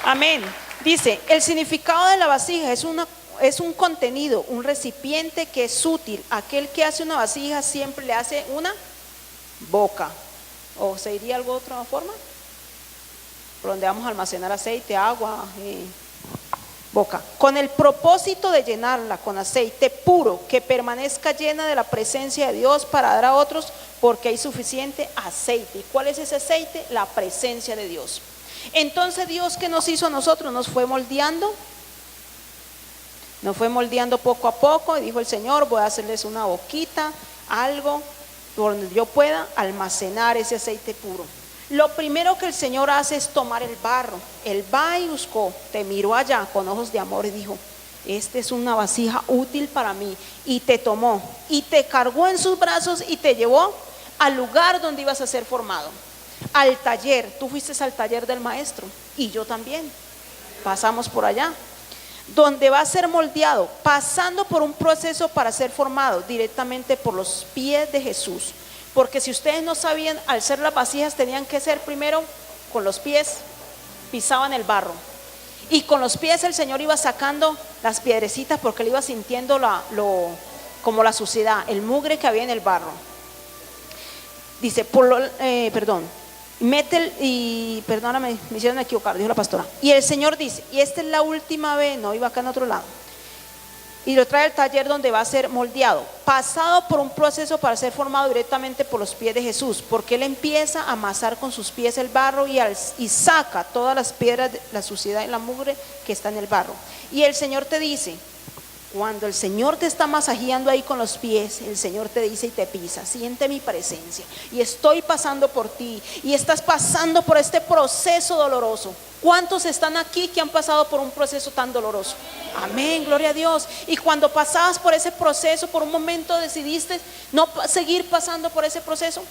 Amén. Dice, el significado de la vasija es un contenido, un recipiente que es útil. Aquel que hace una vasija siempre le hace una boca. ¿O se diría algo de otra forma? Por donde vamos a almacenar aceite, agua, boca. Con el propósito de llenarla con aceite puro, que permanezca llena de la presencia de Dios para dar a otros, porque hay suficiente aceite. ¿Y cuál es ese aceite? La presencia de Dios. Entonces Dios, que nos hizo a nosotros, nos fue moldeando poco a poco, y dijo el Señor, voy a hacerles una boquita, algo donde yo pueda almacenar ese aceite puro. Lo primero que el Señor hace es tomar el barro. Él va y buscó, te miró allá con ojos de amor y dijo, esta es una vasija útil para mí, y te tomó y te cargó en sus brazos y te llevó al lugar donde ibas a ser formado, al taller. Tú fuiste al taller del maestro y yo también pasamos por allá, donde va a ser moldeado, pasando por un proceso para ser formado directamente por los pies de Jesús. Porque si ustedes no sabían, al ser las vasijas tenían que ser primero con los pies, pisaban el barro, y con los pies el Señor iba sacando las piedrecitas, porque él iba sintiendo como la suciedad, el mugre que había en el barro. Dice, perdóname, me hicieron equivocar, dijo la pastora. Y el Señor dice, y esta es la última vez, no iba acá en otro lado, y lo trae al taller donde va a ser moldeado, pasado por un proceso para ser formado directamente por los pies de Jesús, porque él empieza a amasar con sus pies el barro y saca todas las piedras, la suciedad y la mugre que está en el barro. Y el Señor te dice, cuando el Señor te está masajeando ahí con los pies, el Señor te dice y te pisa, siente mi presencia y estoy pasando por ti y estás pasando por este proceso doloroso. ¿Cuántos están aquí que han pasado por un proceso tan doloroso? Amén, gloria a Dios. Y cuando pasabas por ese proceso, por un momento decidiste no seguir pasando por ese proceso,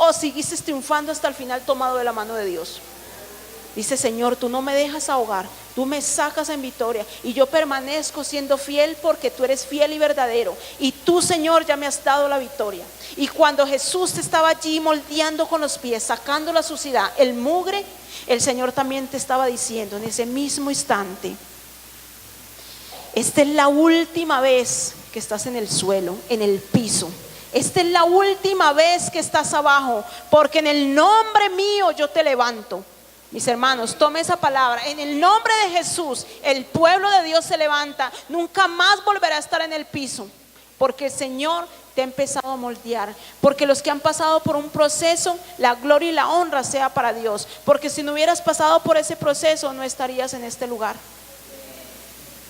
o seguiste triunfando hasta el final tomado de la mano de Dios. Dice: Señor, tú no me dejas ahogar, tú me sacas en victoria y yo permanezco siendo fiel porque tú eres fiel y verdadero. Y tú, Señor, ya me has dado la victoria. Y cuando Jesús te estaba allí moldeando con los pies, sacando la suciedad, el mugre, el Señor también te estaba diciendo en ese mismo instante: esta es la última vez que estás en el suelo, en el piso. Esta es la última vez que estás abajo, porque en el nombre mío yo te levanto. Mis hermanos, tome esa palabra. En el nombre de Jesús, el pueblo de Dios se levanta. Nunca más volverá a estar en el piso, porque el Señor te ha empezado a moldear. Porque los que han pasado por un proceso, la gloria y la honra sea para Dios. Porque si no hubieras pasado por ese proceso, no estarías en este lugar.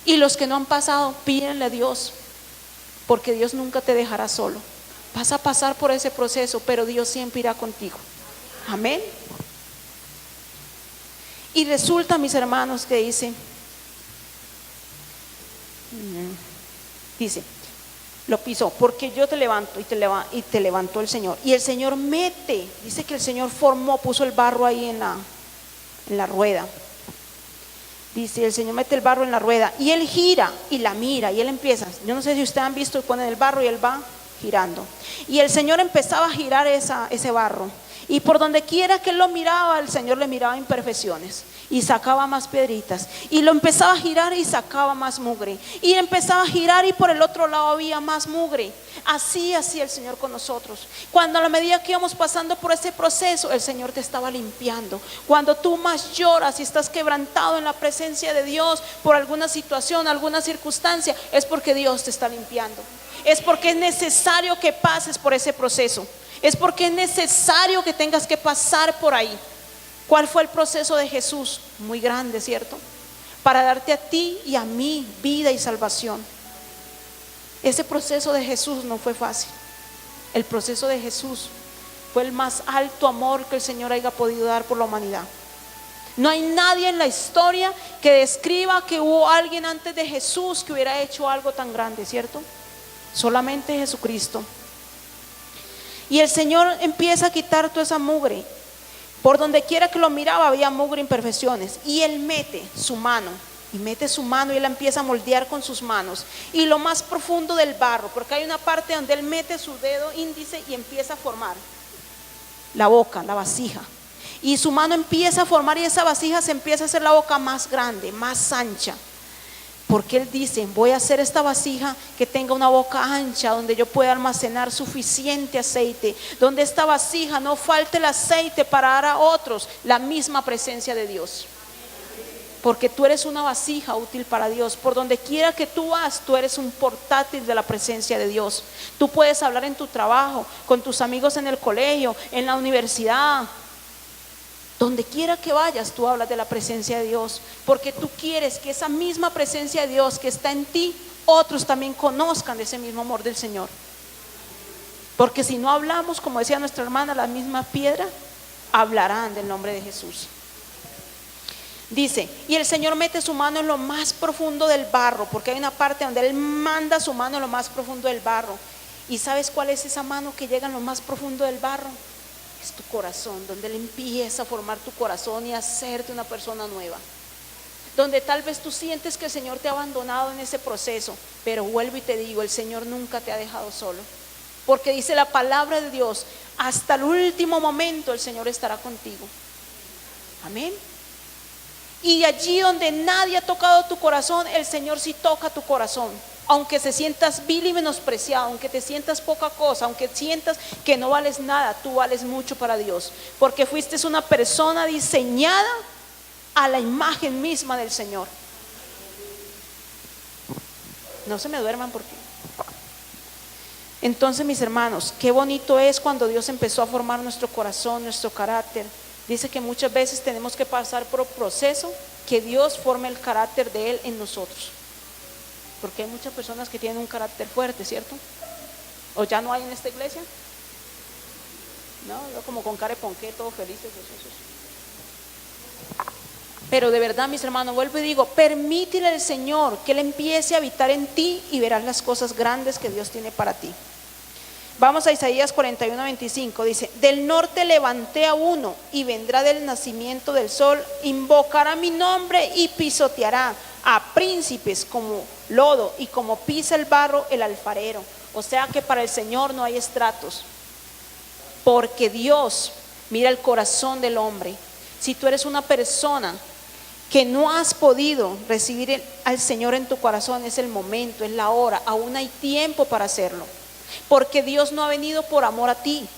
Y los que no han pasado, pídenle a Dios, porque Dios nunca te dejará solo. Vas a pasar por ese proceso, pero Dios siempre irá contigo. Amén. Y resulta, mis hermanos, que dice, lo pisó, porque yo te levanto, y te levantó el Señor. Y el Señor dice que el Señor puso el barro ahí en la rueda. Dice: el Señor mete el barro en la rueda y Él gira y la mira, y Él empieza. Yo no sé si ustedes han visto, ponen el barro y Él va girando. Y el Señor empezaba a girar ese barro. Y por donde quiera que Él lo miraba, el Señor le miraba imperfecciones y sacaba más piedritas. Y lo empezaba a girar y sacaba más mugre. Y empezaba a girar y por el otro lado había más mugre. Así hacía el Señor con nosotros. Cuando a la medida que íbamos pasando por ese proceso, el Señor te estaba limpiando. Cuando tú más lloras y estás quebrantado en la presencia de Dios por alguna situación, alguna circunstancia, es porque Dios te está limpiando. Es porque es necesario que pases por ese proceso. Es porque es necesario que tengas que pasar por ahí. ¿Cuál fue el proceso de Jesús? Muy grande, ¿cierto? Para darte a ti y a mí vida y salvación. Ese proceso de Jesús no fue fácil. El proceso de Jesús fue el más alto amor que el Señor haya podido dar por la humanidad. No hay nadie en la historia que describa que hubo alguien antes de Jesús que hubiera hecho algo tan grande, ¿cierto? Solamente Jesucristo. Y el Señor empieza a quitar toda esa mugre. Por donde quiera que lo miraba había mugre, imperfecciones. Y Él mete su mano y Él empieza a moldear con sus manos. Y lo más profundo del barro, porque hay una parte donde Él mete su dedo índice y empieza a formar la boca, la vasija. Y su mano empieza a formar y esa vasija se empieza a hacer la boca más grande, más ancha. Porque Él dice: voy a hacer esta vasija que tenga una boca ancha, donde yo pueda almacenar suficiente aceite, donde esta vasija no falte el aceite para dar a otros la misma presencia de Dios. Porque tú eres una vasija útil para Dios. Por donde quiera que tú vas, tú eres un portátil de la presencia de Dios. Tú puedes hablar en tu trabajo, con tus amigos en el colegio, en la universidad. Donde quiera que vayas, tú hablas de la presencia de Dios, porque tú quieres que esa misma presencia de Dios que está en ti, otros también conozcan de ese mismo amor del Señor. Porque si no hablamos, como decía nuestra hermana, la misma piedra hablarán del nombre de Jesús. Dice: y el Señor mete su mano en lo más profundo del barro, porque hay una parte donde Él manda su mano en lo más profundo del barro. ¿Y sabes cuál es esa mano que llega en lo más profundo del barro? Es tu corazón, donde Él empieza a formar tu corazón y a hacerte una persona nueva. Donde tal vez tú sientes que el Señor te ha abandonado en ese proceso, pero vuelvo y te digo: el Señor nunca te ha dejado solo. Porque dice la palabra de Dios: hasta el último momento el Señor estará contigo. Amén. Y allí donde nadie ha tocado tu corazón, el Señor sí toca tu corazón. Aunque te sientas vil y menospreciado, aunque te sientas poca cosa, aunque sientas que no vales nada, tú vales mucho para Dios. Porque fuiste una persona diseñada a la imagen misma del Señor. No se me duerman porque... Entonces, mis hermanos, qué bonito es cuando Dios empezó a formar nuestro corazón, nuestro carácter. Dice que muchas veces tenemos que pasar por un proceso que Dios forme el carácter de Él en nosotros. Porque hay muchas personas que tienen un carácter fuerte, ¿cierto? ¿O ya no hay en esta iglesia? No, yo como con cara de ponqué, todos felices, gozosos. Pero de verdad, mis hermanos, vuelvo y digo: permítele al Señor que Él empiece a habitar en ti y verás las cosas grandes que Dios tiene para ti. Vamos a Isaías 41:25, dice: del norte levanté a uno y vendrá del nacimiento del sol, invocará mi nombre y pisoteará a príncipes como lodo y como pisa el barro el alfarero. O sea que para el Señor no hay estratos, porque Dios mira el corazón del hombre. Si tú eres una persona que no has podido recibir al Señor en tu corazón, es el momento, es la hora, aún hay tiempo para hacerlo, porque Dios no ha venido por amor a ti.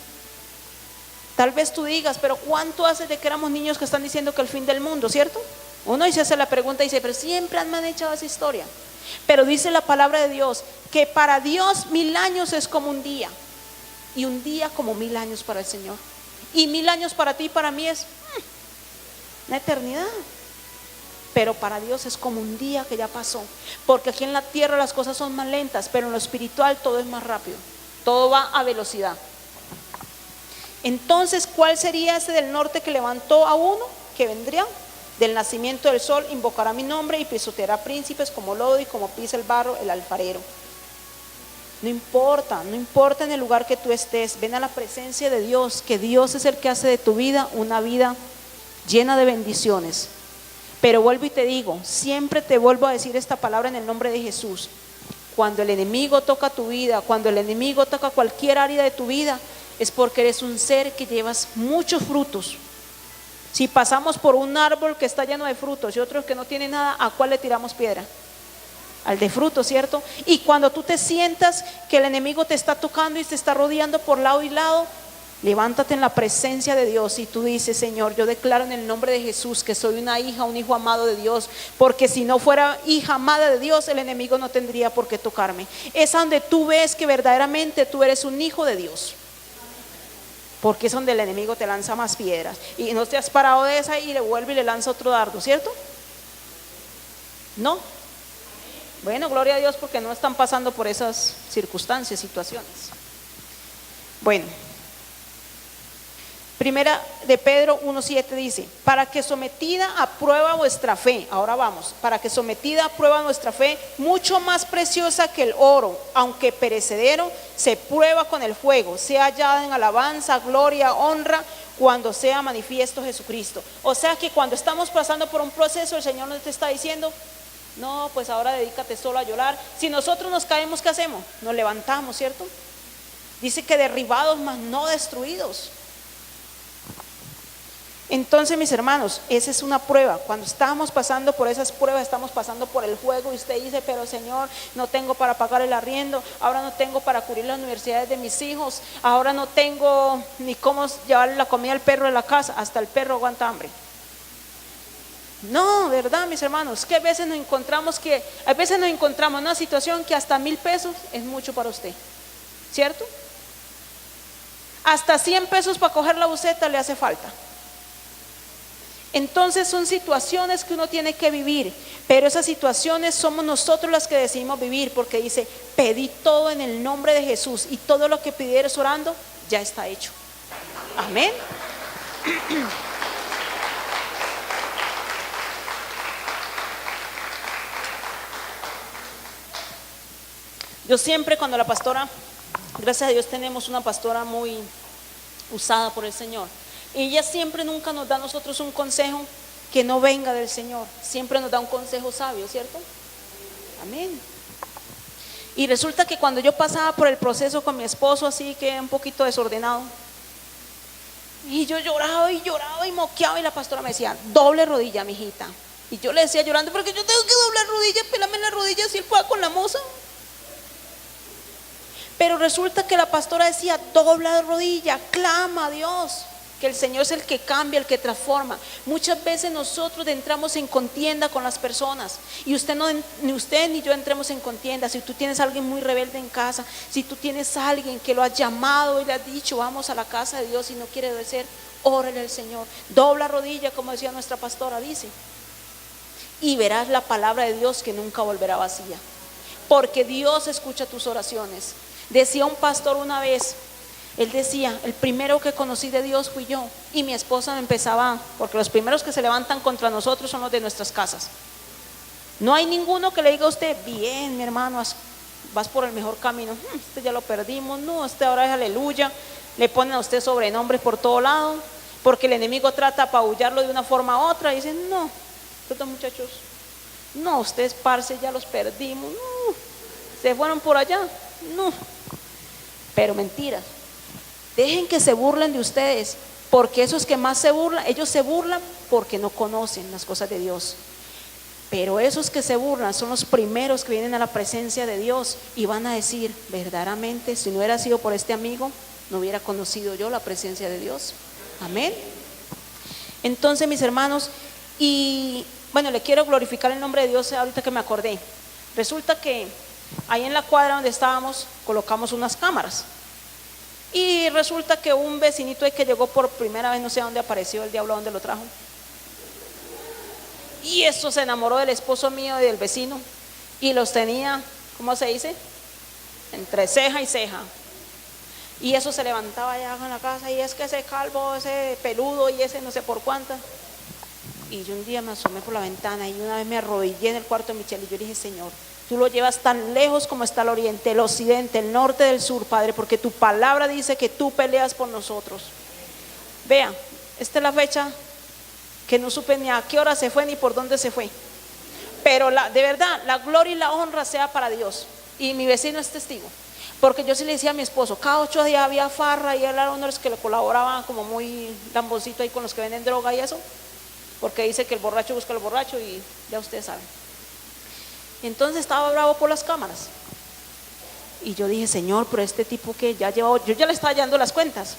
Tal vez tú digas, pero ¿cuánto hace de que éramos niños que están diciendo que el fin del mundo, cierto? Uno se hace la pregunta y dice, pero siempre han manejado esa historia. Pero dice la palabra de Dios que para Dios 1000 años es como un día, y un día como 1000 años para el Señor, y 1000 años para ti y para mí es una eternidad. Pero para Dios es como un día que ya pasó, porque aquí en la tierra las cosas son más lentas, pero en lo espiritual todo es más rápido, todo va a velocidad. Entonces, ¿cuál sería ese del norte que levantó a uno? Que vendría del nacimiento del sol, invocará mi nombre y pisoteará príncipes como lodo y como pisa el barro el alfarero. No importa en el lugar que tú estés, ven a la presencia de Dios, que Dios es el que hace de tu vida una vida llena de bendiciones. Pero vuelvo y te digo, siempre te vuelvo a decir esta palabra en el nombre de Jesús: cuando el enemigo toca tu vida, cuando el enemigo toca cualquier área de tu vida, es porque eres un ser que llevas muchos frutos. Si pasamos por un árbol que está lleno de frutos y otro que no tiene nada, ¿a cuál le tiramos piedra? Al de frutos, ¿cierto? Y cuando tú te sientas que el enemigo te está tocando y te está rodeando por lado y lado, levántate en la presencia de Dios y tú dices: Señor, yo declaro en el nombre de Jesús que soy una hija, un hijo amado de Dios, porque si no fuera hija amada de Dios, el enemigo no tendría por qué tocarme. Es donde tú ves que verdaderamente tú eres un hijo de Dios, porque es donde el enemigo te lanza más piedras, y no te has parado de esa y le vuelve y le lanza otro dardo, ¿cierto? No. Bueno, gloria a Dios, porque no están pasando por esas circunstancias, situaciones. Bueno, Primera de Pedro 1:7 dice: para que sometida a prueba vuestra fe, ahora vamos, para que sometida a prueba nuestra fe, mucho más preciosa que el oro, aunque perecedero, se prueba con el fuego, sea hallada en alabanza, gloria, honra, cuando sea manifiesto Jesucristo. O sea que cuando estamos pasando por un proceso, el Señor nos está diciendo: no, pues ahora dedícate solo a llorar. Si nosotros nos caemos, ¿qué hacemos? Nos levantamos, ¿cierto? Dice que derribados, mas no destruidos. Entonces, mis hermanos, esa es una prueba. Cuando estamos pasando por esas pruebas, estamos pasando por el fuego, y usted dice: pero Señor, no tengo para pagar el arriendo, ahora no tengo para cubrir las universidades de mis hijos, ahora no tengo ni cómo llevar la comida al perro de la casa. Hasta el perro aguanta hambre. No, ¿verdad, mis hermanos? Que a veces nos encontramos en una situación que hasta 1000 pesos es mucho para usted, ¿cierto? Hasta 100 pesos para coger la buseta le hace falta. Entonces son situaciones que uno tiene que vivir, pero esas situaciones somos nosotros las que decidimos vivir, porque dice: pedí todo en el nombre de Jesús, y todo lo que pidieres orando ya está hecho. Amén. Yo siempre, cuando la pastora, gracias a Dios tenemos una pastora muy usada por el Señor, y ella siempre, nunca nos da a nosotros un consejo que no venga del Señor, siempre nos da un consejo sabio, ¿cierto? Amén. Y resulta que cuando yo pasaba por el proceso con mi esposo, así que un poquito desordenado, y yo lloraba y moqueaba, y la pastora me decía: doble rodilla, mijita. Y yo le decía llorando: porque yo tengo que doblar rodilla, pélame la rodilla si él juega con la moza. Pero resulta que la pastora decía: dobla rodilla, clama a Dios, que el Señor es el que cambia, el que transforma. Muchas veces nosotros entramos en contienda con las personas, y ni usted ni yo entremos en contienda. Si tú tienes a alguien muy rebelde en casa, si tú tienes a alguien que lo has llamado y le has dicho: vamos a la casa de Dios, y no quiere obedecer, órale al Señor, dobla rodilla, como decía nuestra pastora, dice, y verás la palabra de Dios que nunca volverá vacía, porque Dios escucha tus oraciones. Decía un pastor una vez, él decía: el primero que conocí de Dios fui yo. Y mi esposa me empezaba, porque los primeros que se levantan contra nosotros son los de nuestras casas. No hay ninguno que le diga a usted: bien, mi hermano, vas por el mejor camino. Este ya lo perdimos, no, este ahora es aleluya. Le ponen a usted sobrenombres por todo lado, porque el enemigo trata de apabullarlo de una forma u otra. Y dicen, no, estos muchachos, no, ustedes parce, ya los perdimos, no, se fueron por allá, no. Pero mentiras. Dejen que se burlen de ustedes, porque esos que más se burlan, ellos se burlan porque no conocen las cosas de Dios. Pero esos que se burlan son los primeros que vienen a la presencia de Dios y van a decir, verdaderamente, si no hubiera sido por este amigo, no hubiera conocido yo la presencia de Dios. Amén. Entonces, mis hermanos, y bueno, le quiero glorificar el nombre de Dios ahorita que me acordé. Resulta que ahí en la cuadra donde estábamos colocamos unas cámaras. Y resulta que un vecinito ahí que llegó por primera vez, no sé a dónde apareció el diablo, a dónde lo trajo. Y eso se enamoró del esposo mío y del vecino. Y los tenía, ¿cómo se dice? Entre ceja y ceja. Y eso se levantaba allá en la casa. Y es que ese calvo, ese peludo y ese no sé por cuántas. Y yo un día me asomé por la ventana y una vez me arrodillé en el cuarto de Michelle y yo dije, Señor, tú lo llevas tan lejos como está el oriente, el occidente, el norte del sur, Padre, porque tu palabra dice que tú peleas por nosotros. Vea, esta es la fecha que no supe ni a qué hora se fue ni por dónde se fue. Pero de verdad, la gloria y la honra sea para Dios. Y mi vecino es testigo. Porque yo sí le decía a mi esposo, cada 8 días había farra y él era uno de los que le colaboraban como muy lamboncito ahí con los que venden droga y eso. Porque dice que el borracho busca al borracho y ya ustedes saben. Entonces estaba bravo por las cámaras. Y yo dije, Señor, pero este tipo que ya lleva, yo ya le estaba llevando las cuentas.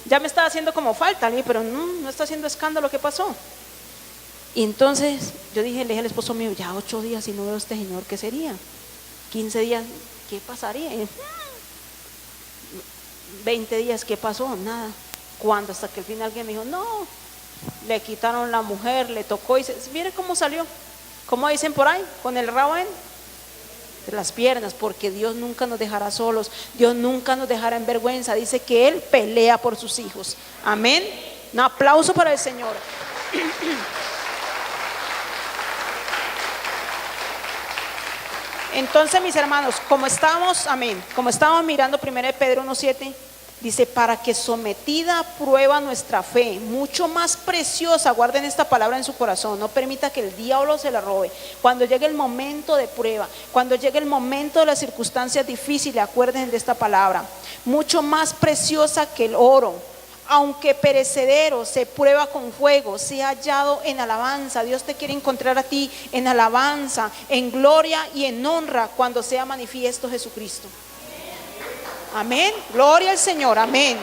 Ya me estaba haciendo como falta, le dije, pero no está haciendo escándalo, ¿qué pasó? Y entonces le dije al esposo mío, ya 8 días y no veo a este señor, ¿qué sería? 15 días, ¿qué pasaría? Y 20 días, ¿qué pasó? Nada. ¿Cuándo? Hasta que al final alguien me dijo, no, le quitaron la mujer, le tocó y mire cómo salió. ¿Cómo dicen por ahí? Con el rabo en las piernas, porque Dios nunca nos dejará solos, Dios nunca nos dejará en vergüenza. Dice que Él pelea por sus hijos. Amén. Un aplauso para el Señor. Entonces, mis hermanos, como estamos mirando 1 Pedro 1:7, dice, para que sometida a prueba nuestra fe, mucho más preciosa, guarden esta palabra en su corazón, no permita que el diablo se la robe. Cuando llegue el momento de prueba, cuando llegue el momento de las circunstancias difíciles, acuérdense de esta palabra, mucho más preciosa que el oro, aunque perecedero, se prueba con fuego, sea hallado en alabanza. Dios te quiere encontrar a ti en alabanza, en gloria y en honra cuando sea manifiesto Jesucristo. Amén, gloria al Señor, amén.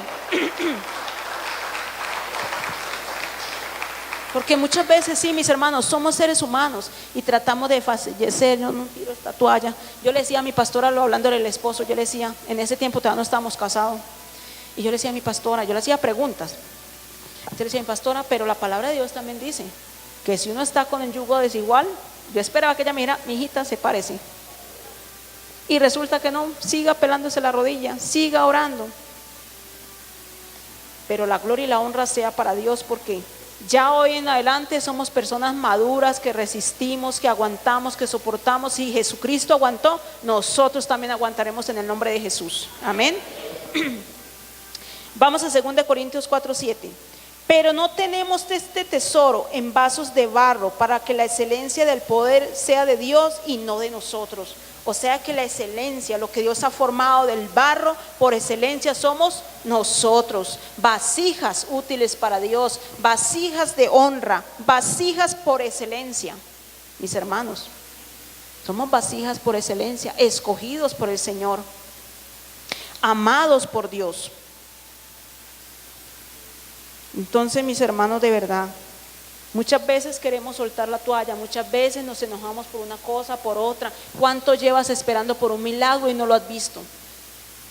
Porque muchas veces, sí, mis hermanos, somos seres humanos y tratamos de fallecer. Yo no tiro esta toalla. Yo le decía a mi pastora, hablando del esposo, yo le decía, en ese tiempo todavía no estábamos casados, y yo le decía a mi pastora, yo le hacía preguntas. Yo le decía a mi pastora, pero la palabra de Dios también dice que si uno está con el yugo desigual, yo esperaba que ella me dijera, mi hijita, sepárese. Y resulta que no, siga pelándose la rodilla, siga orando. Pero la gloria y la honra sea para Dios, porque ya hoy en adelante somos personas maduras que resistimos, que aguantamos, que soportamos. Si Jesucristo aguantó, nosotros también aguantaremos en el nombre de Jesús. Amén. Vamos a 2 Corintios 4:7. Pero no tenemos este tesoro en vasos de barro, para que la excelencia del poder sea de Dios y no de nosotros. O sea que la excelencia, lo que Dios ha formado del barro, por excelencia somos nosotros. Vasijas útiles para Dios, vasijas de honra, vasijas por excelencia. Mis hermanos, somos vasijas por excelencia, escogidos por el Señor, amados por Dios. Entonces, mis hermanos, de verdad, muchas veces queremos soltar la toalla, muchas veces nos enojamos por una cosa, por otra. ¿Cuánto llevas esperando por un milagro y no lo has visto?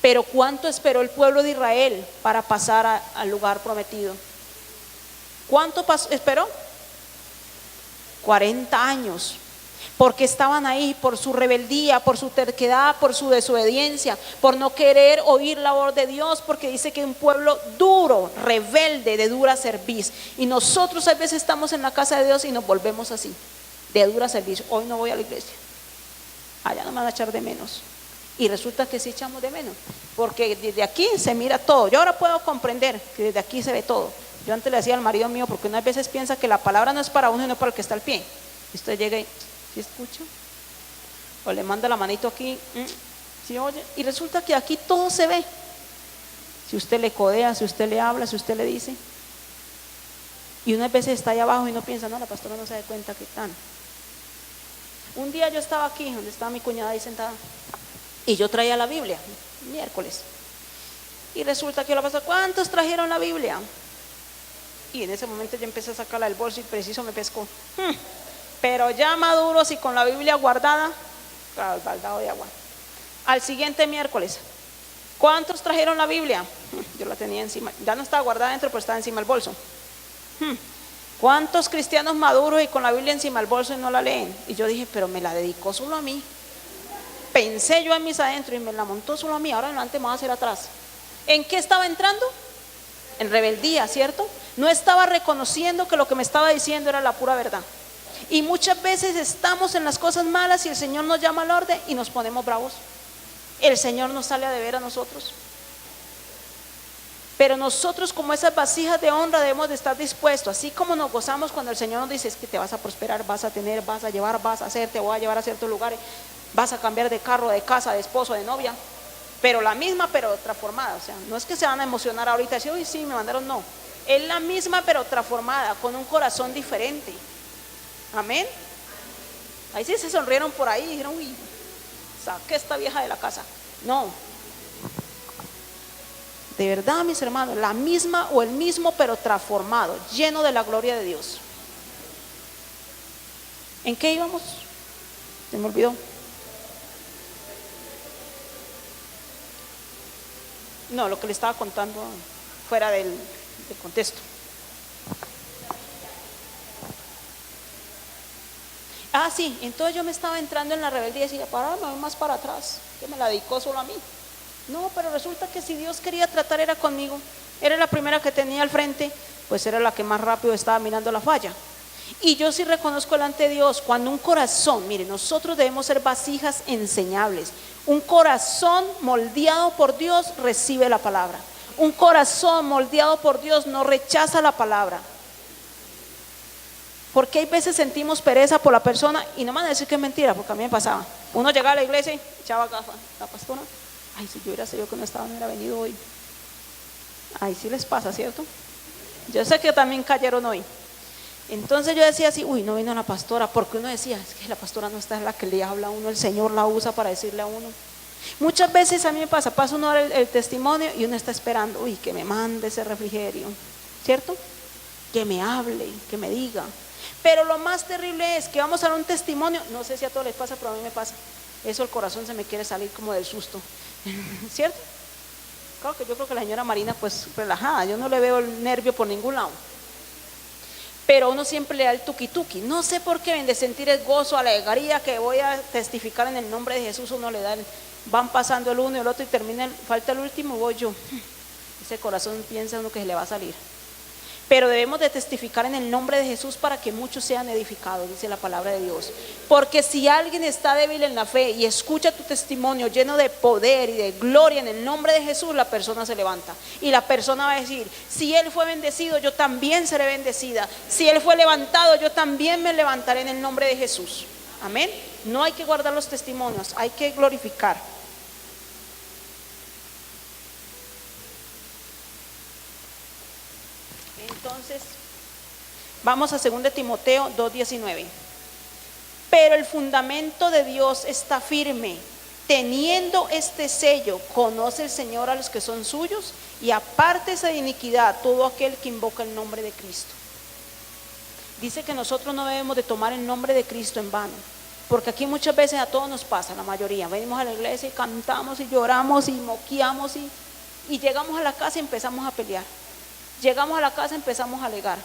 Pero ¿cuánto esperó el pueblo de Israel para pasar al lugar prometido? ¿Cuánto esperó? 40 años. Porque estaban ahí por su rebeldía, por su terquedad, por su desobediencia, por no querer oír la voz de Dios, porque dice que es un pueblo duro, rebelde, de dura cerviz. Y nosotros a veces estamos en la casa de Dios y nos volvemos así, de dura cerviz. Hoy no voy a la iglesia, allá no me van a echar de menos. Y resulta que sí echamos de menos, porque desde aquí se mira todo. Yo ahora puedo comprender que desde aquí se ve todo. Yo antes le decía al marido mío, porque unas veces piensa que la palabra no es para uno, sino para el que está al pie. Y usted llega y, ¿sí escucha? O le manda la manito aquí, ¿sí oye? Y resulta que aquí todo se ve. Si usted le codea, si usted le habla, si usted le dice. Y unas veces está ahí abajo y no piensa, no, la pastora no se da cuenta que están. Un día yo estaba aquí, donde estaba mi cuñada ahí sentada, y yo traía la Biblia, miércoles. Y resulta que la pastora, ¿cuántos trajeron la Biblia? Y en ese momento yo empecé a sacarla del bolso y preciso me pescó. Pero ya maduros y con la Biblia guardada, claro, el baldado de agua. Al siguiente miércoles, ¿cuántos trajeron la Biblia? Yo la tenía encima, ya no estaba guardada dentro, pero estaba encima del bolso. ¿Cuántos cristianos maduros y con la Biblia encima del bolso y no la leen? Y yo dije, pero me la dedicó solo a mí. Pensé yo en mis adentro y me la montó solo a mí. Ahora adelante me voy a hacer atrás. ¿En qué estaba entrando? En rebeldía, ¿cierto? No estaba reconociendo que lo que me estaba diciendo era la pura verdad. Y muchas veces estamos en las cosas malas y el Señor nos llama al orden y nos ponemos bravos. El Señor nos sale a deber a nosotros. Pero nosotros, como esas vasijas de honra, debemos de estar dispuestos. Así como nos gozamos cuando el Señor nos dice, es que te vas a prosperar, vas a tener, vas a llevar, vas a hacer, te voy a llevar a ciertos lugares, vas a cambiar de carro, de casa, de esposo, de novia. Pero la misma, pero transformada. O sea, no es que se van a emocionar ahorita y decir, uy, sí, me mandaron, no. Es la misma, pero transformada, con un corazón diferente. Amén. Ahí sí se sonrieron por ahí y dijeron, uy, saqué esta vieja de la casa. No. De verdad, mis hermanos, la misma o el mismo, pero transformado, lleno de la gloria de Dios. ¿En qué íbamos? Se me olvidó. No, lo que le estaba contando fuera del contexto. Ah, sí, entonces yo me estaba entrando en la rebeldía y decía, me voy más para atrás, que me la dedicó solo a mí. No, pero resulta que si Dios quería tratar era conmigo. Era la primera que tenía al frente, pues era la que más rápido estaba mirando la falla. Y yo sí reconozco delante de Dios, cuando un corazón, mire, nosotros debemos ser vasijas enseñables. Un corazón moldeado por Dios recibe la palabra. Un corazón moldeado por Dios no rechaza la palabra. Porque hay veces sentimos pereza por la persona y no me van a decir que es mentira, porque a mí me pasaba. Uno llegaba a la iglesia y echaba gafas, la pastora. Ay, si yo hubiera sabido que no estaba, no hubiera venido hoy. Ay, sí les pasa, ¿cierto? Yo sé que también cayeron hoy. Entonces yo decía así, uy, no vino la pastora, porque uno decía, es que la pastora no está, en la que le habla a uno, el Señor la usa para decirle a uno. Muchas veces a mí me pasa uno el testimonio y uno está esperando, uy, que me mande ese refrigerio, ¿cierto? Que me hable, que me diga. Pero lo más terrible es que vamos a dar un testimonio, no sé si a todos les pasa, pero a mí me pasa. Eso, el corazón se me quiere salir como del susto, ¿cierto? Claro que yo creo que la señora Marina pues relajada, yo no le veo el nervio por ningún lado. Pero uno siempre le da el tuki tuki, no sé por qué, de sentir el gozo, alegría que voy a testificar en el nombre de Jesús, uno le da van pasando el uno y el otro y termina, falta el último, voy yo. Ese corazón piensa uno que se le va a salir. Pero debemos de testificar en el nombre de Jesús para que muchos sean edificados, dice la palabra de Dios. Porque si alguien está débil en la fe y escucha tu testimonio lleno de poder y de gloria en el nombre de Jesús, la persona se levanta. Y la persona va a decir, si él fue bendecido, yo también seré bendecida. Si él fue levantado, yo también me levantaré en el nombre de Jesús. Amén. No hay que guardar los testimonios, hay que glorificar. Entonces, vamos a 2 Timoteo 2:19. Pero el fundamento de Dios está firme, teniendo este sello, conoce el Señor a los que son suyos, y apártese de iniquidad todo aquel que invoca el nombre de Cristo. Dice que nosotros no debemos de tomar el nombre de Cristo en vano, porque aquí muchas veces a todos nos pasa, la mayoría, venimos a la iglesia y cantamos y lloramos y moqueamos y llegamos a la casa y empezamos a pelear. Llegamos a la casa y empezamos a alegar.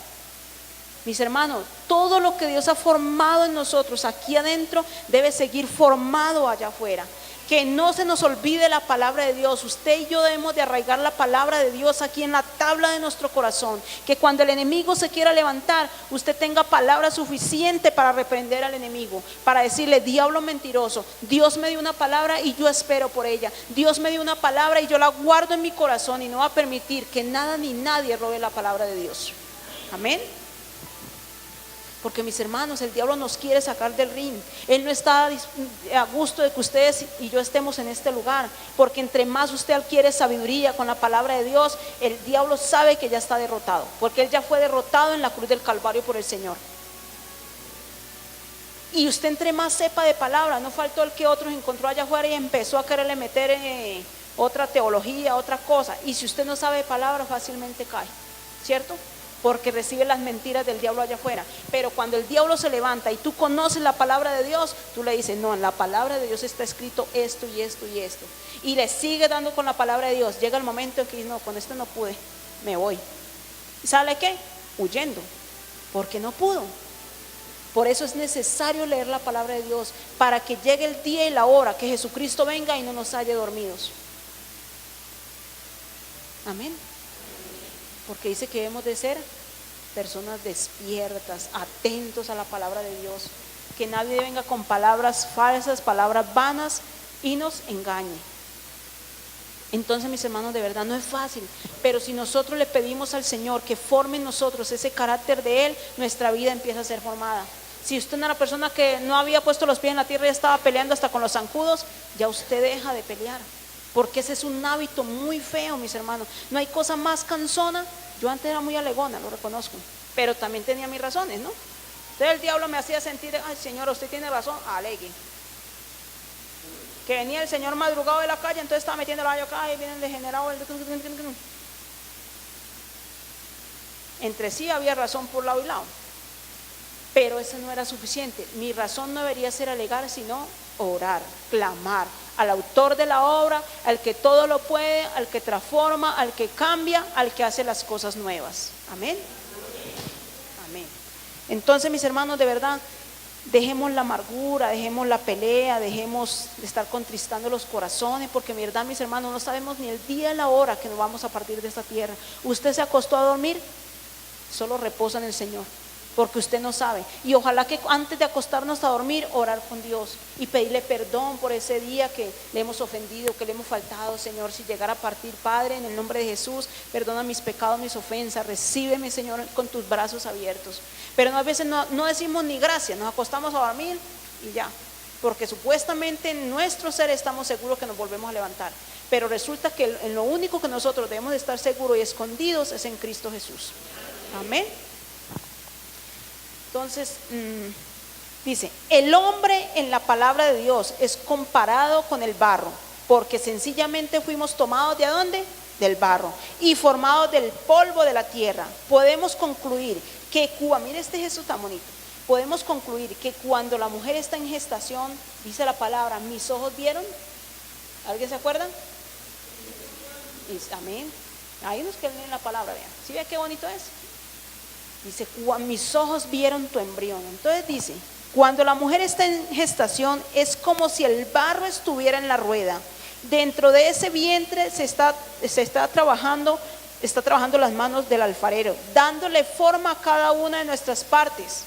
Mis hermanos, todo lo que Dios ha formado en nosotros aquí adentro debe seguir formado allá afuera. Que no se nos olvide la palabra de Dios. Usted y yo debemos de arraigar la palabra de Dios aquí en la tabla de nuestro corazón. Que cuando el enemigo se quiera levantar, usted tenga palabra suficiente para reprender al enemigo, para decirle: diablo mentiroso, Dios me dio una palabra y yo espero por ella. Dios me dio una palabra y yo la guardo en mi corazón, y no va a permitir que nada ni nadie robe la palabra de Dios. Amén. Porque, mis hermanos, el diablo nos quiere sacar del ring. Él no está a gusto de que ustedes y yo estemos en este lugar, porque entre más usted adquiere sabiduría con la palabra de Dios, el diablo sabe que ya está derrotado, porque él ya fue derrotado en la cruz del Calvario por el Señor. Y usted entre más sepa de palabra, no faltó el que otros encontró allá afuera y empezó a quererle meter otra teología, otra cosa. Y si usted no sabe de palabra, fácilmente cae, ¿cierto? Porque recibe las mentiras del diablo allá afuera. Pero cuando el diablo se levanta y tú conoces la palabra de Dios, tú le dices: no, en la palabra de Dios está escrito esto y esto y esto. Y le sigue dando con la palabra de Dios. Llega el momento en que dice: no, con esto no pude, me voy. ¿Y sale qué? Huyendo, porque no pudo. Por eso es necesario leer la palabra de Dios, para que llegue el día y la hora que Jesucristo venga y no nos halle dormidos. Amén. Porque dice que debemos de ser personas despiertas, atentos a la palabra de Dios. Que nadie venga con palabras falsas, palabras vanas y nos engañe. Entonces, mis hermanos, de verdad no es fácil, pero si nosotros le pedimos al Señor que forme en nosotros ese carácter de Él, nuestra vida empieza a ser formada. Si usted no era una persona que no había puesto los pies en la tierra y estaba peleando hasta con los zancudos, ya usted deja de pelear. Porque ese es un hábito muy feo, mis hermanos. No hay cosa más cansona. Yo antes era muy alegona, lo reconozco, pero también tenía mis razones, ¿no? Entonces el diablo me hacía sentir: ay, Señor, usted tiene razón, alegue. Que venía el Señor madrugado de la calle, entonces estaba metiendo la gallo acá y viene el degenerado. Entre sí había razón por lado y lado, pero eso no era suficiente. Mi razón no debería ser alegar, sino orar, clamar al autor de la obra, al que todo lo puede, al que transforma, al que cambia, al que hace las cosas nuevas. Amén. Amén. Entonces, mis hermanos, de verdad, dejemos la amargura, dejemos la pelea, dejemos de estar contristando los corazones, porque de verdad, mis hermanos, no sabemos ni el día y la hora que nos vamos a partir de esta tierra. Usted se acostó a dormir, solo reposa en el Señor, porque usted no sabe. Y ojalá que antes de acostarnos a dormir, orar con Dios y pedirle perdón por ese día que le hemos ofendido, que le hemos faltado. Señor, si llegara a partir, Padre, en el nombre de Jesús, perdona mis pecados, mis ofensas, recíbeme, Señor, con tus brazos abiertos. Pero a veces no decimos ni gracias, nos acostamos a dormir y ya, porque supuestamente en nuestro ser estamos seguros que nos volvemos a levantar, pero resulta que en lo único que nosotros debemos de estar seguros y escondidos es en Cristo Jesús. Amén. Entonces, dice: el hombre en la palabra de Dios es comparado con el barro, porque sencillamente fuimos tomados ¿de dónde? Del barro, y formados del polvo de la tierra. Podemos concluir que, mire este Jesús tan bonito, podemos concluir que cuando la mujer está en gestación, dice la palabra: mis ojos vieron. ¿Alguien se acuerda? Amén. Hay unos que leen la palabra, vean. ¿Sí ve qué bonito es? Dice: mis ojos vieron tu embrión. Entonces dice: cuando la mujer está en gestación, es como si el barro estuviera en la rueda. Dentro de ese vientre se está trabajando las manos del alfarero, dándole forma a cada una de nuestras partes.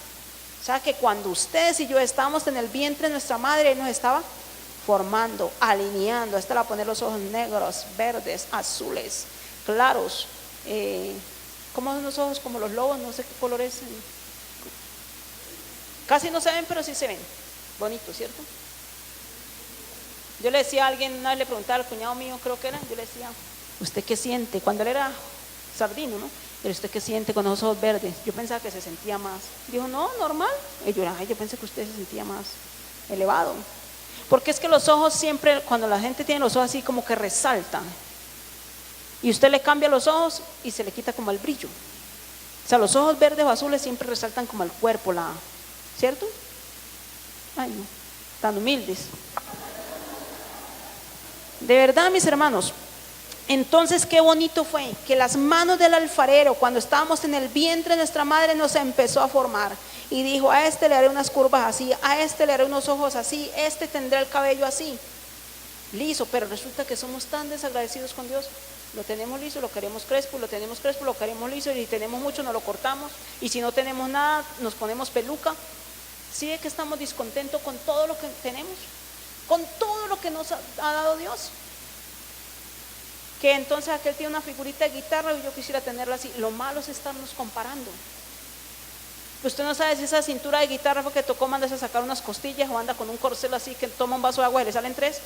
O sea que cuando ustedes y yo estábamos en el vientre de nuestra madre, Él nos estaba formando, alineando. Hasta la poner los ojos negros, verdes, azules, claros. ¿Cómo son los ojos? Como los lobos, no sé qué color es. Casi no se ven, pero sí se ven. Bonito, ¿cierto? Yo le decía a alguien, una vez le preguntaba al cuñado mío, creo que era, yo le decía: ¿usted qué siente? Cuando él era sardino, ¿no? Pero ¿usted qué siente con los ojos verdes? Yo pensaba que se sentía más. Dijo: no, normal. Y yo pensé que usted se sentía más elevado. Porque es que los ojos siempre, cuando la gente tiene los ojos así, como que resaltan. Y usted le cambia los ojos y se le quita como el brillo. O sea, los ojos verdes o azules siempre resaltan como el cuerpo, ¿cierto? Ay, no, tan humildes. De verdad, mis hermanos. Entonces, qué bonito fue que las manos del alfarero, cuando estábamos en el vientre de nuestra madre, nos empezó a formar. Y dijo: a este le haré unas curvas así, a este le haré unos ojos así, este tendrá el cabello así. liso, pero resulta que somos tan desagradecidos con Dios. Lo tenemos liso, lo queremos crespo, lo tenemos crespo, lo queremos liso, y si tenemos mucho nos lo cortamos, y si no tenemos nada nos ponemos peluca. Sí, es que estamos descontentos con todo lo que tenemos, con todo lo que nos ha dado Dios. Que entonces aquel tiene una figurita de guitarra y yo quisiera tenerla así. Lo malo es estarnos comparando. Usted no sabe si esa cintura de guitarra fue que tocó mandarse a sacar unas costillas, o anda con un corcel así que toma un vaso de agua y le salen 3.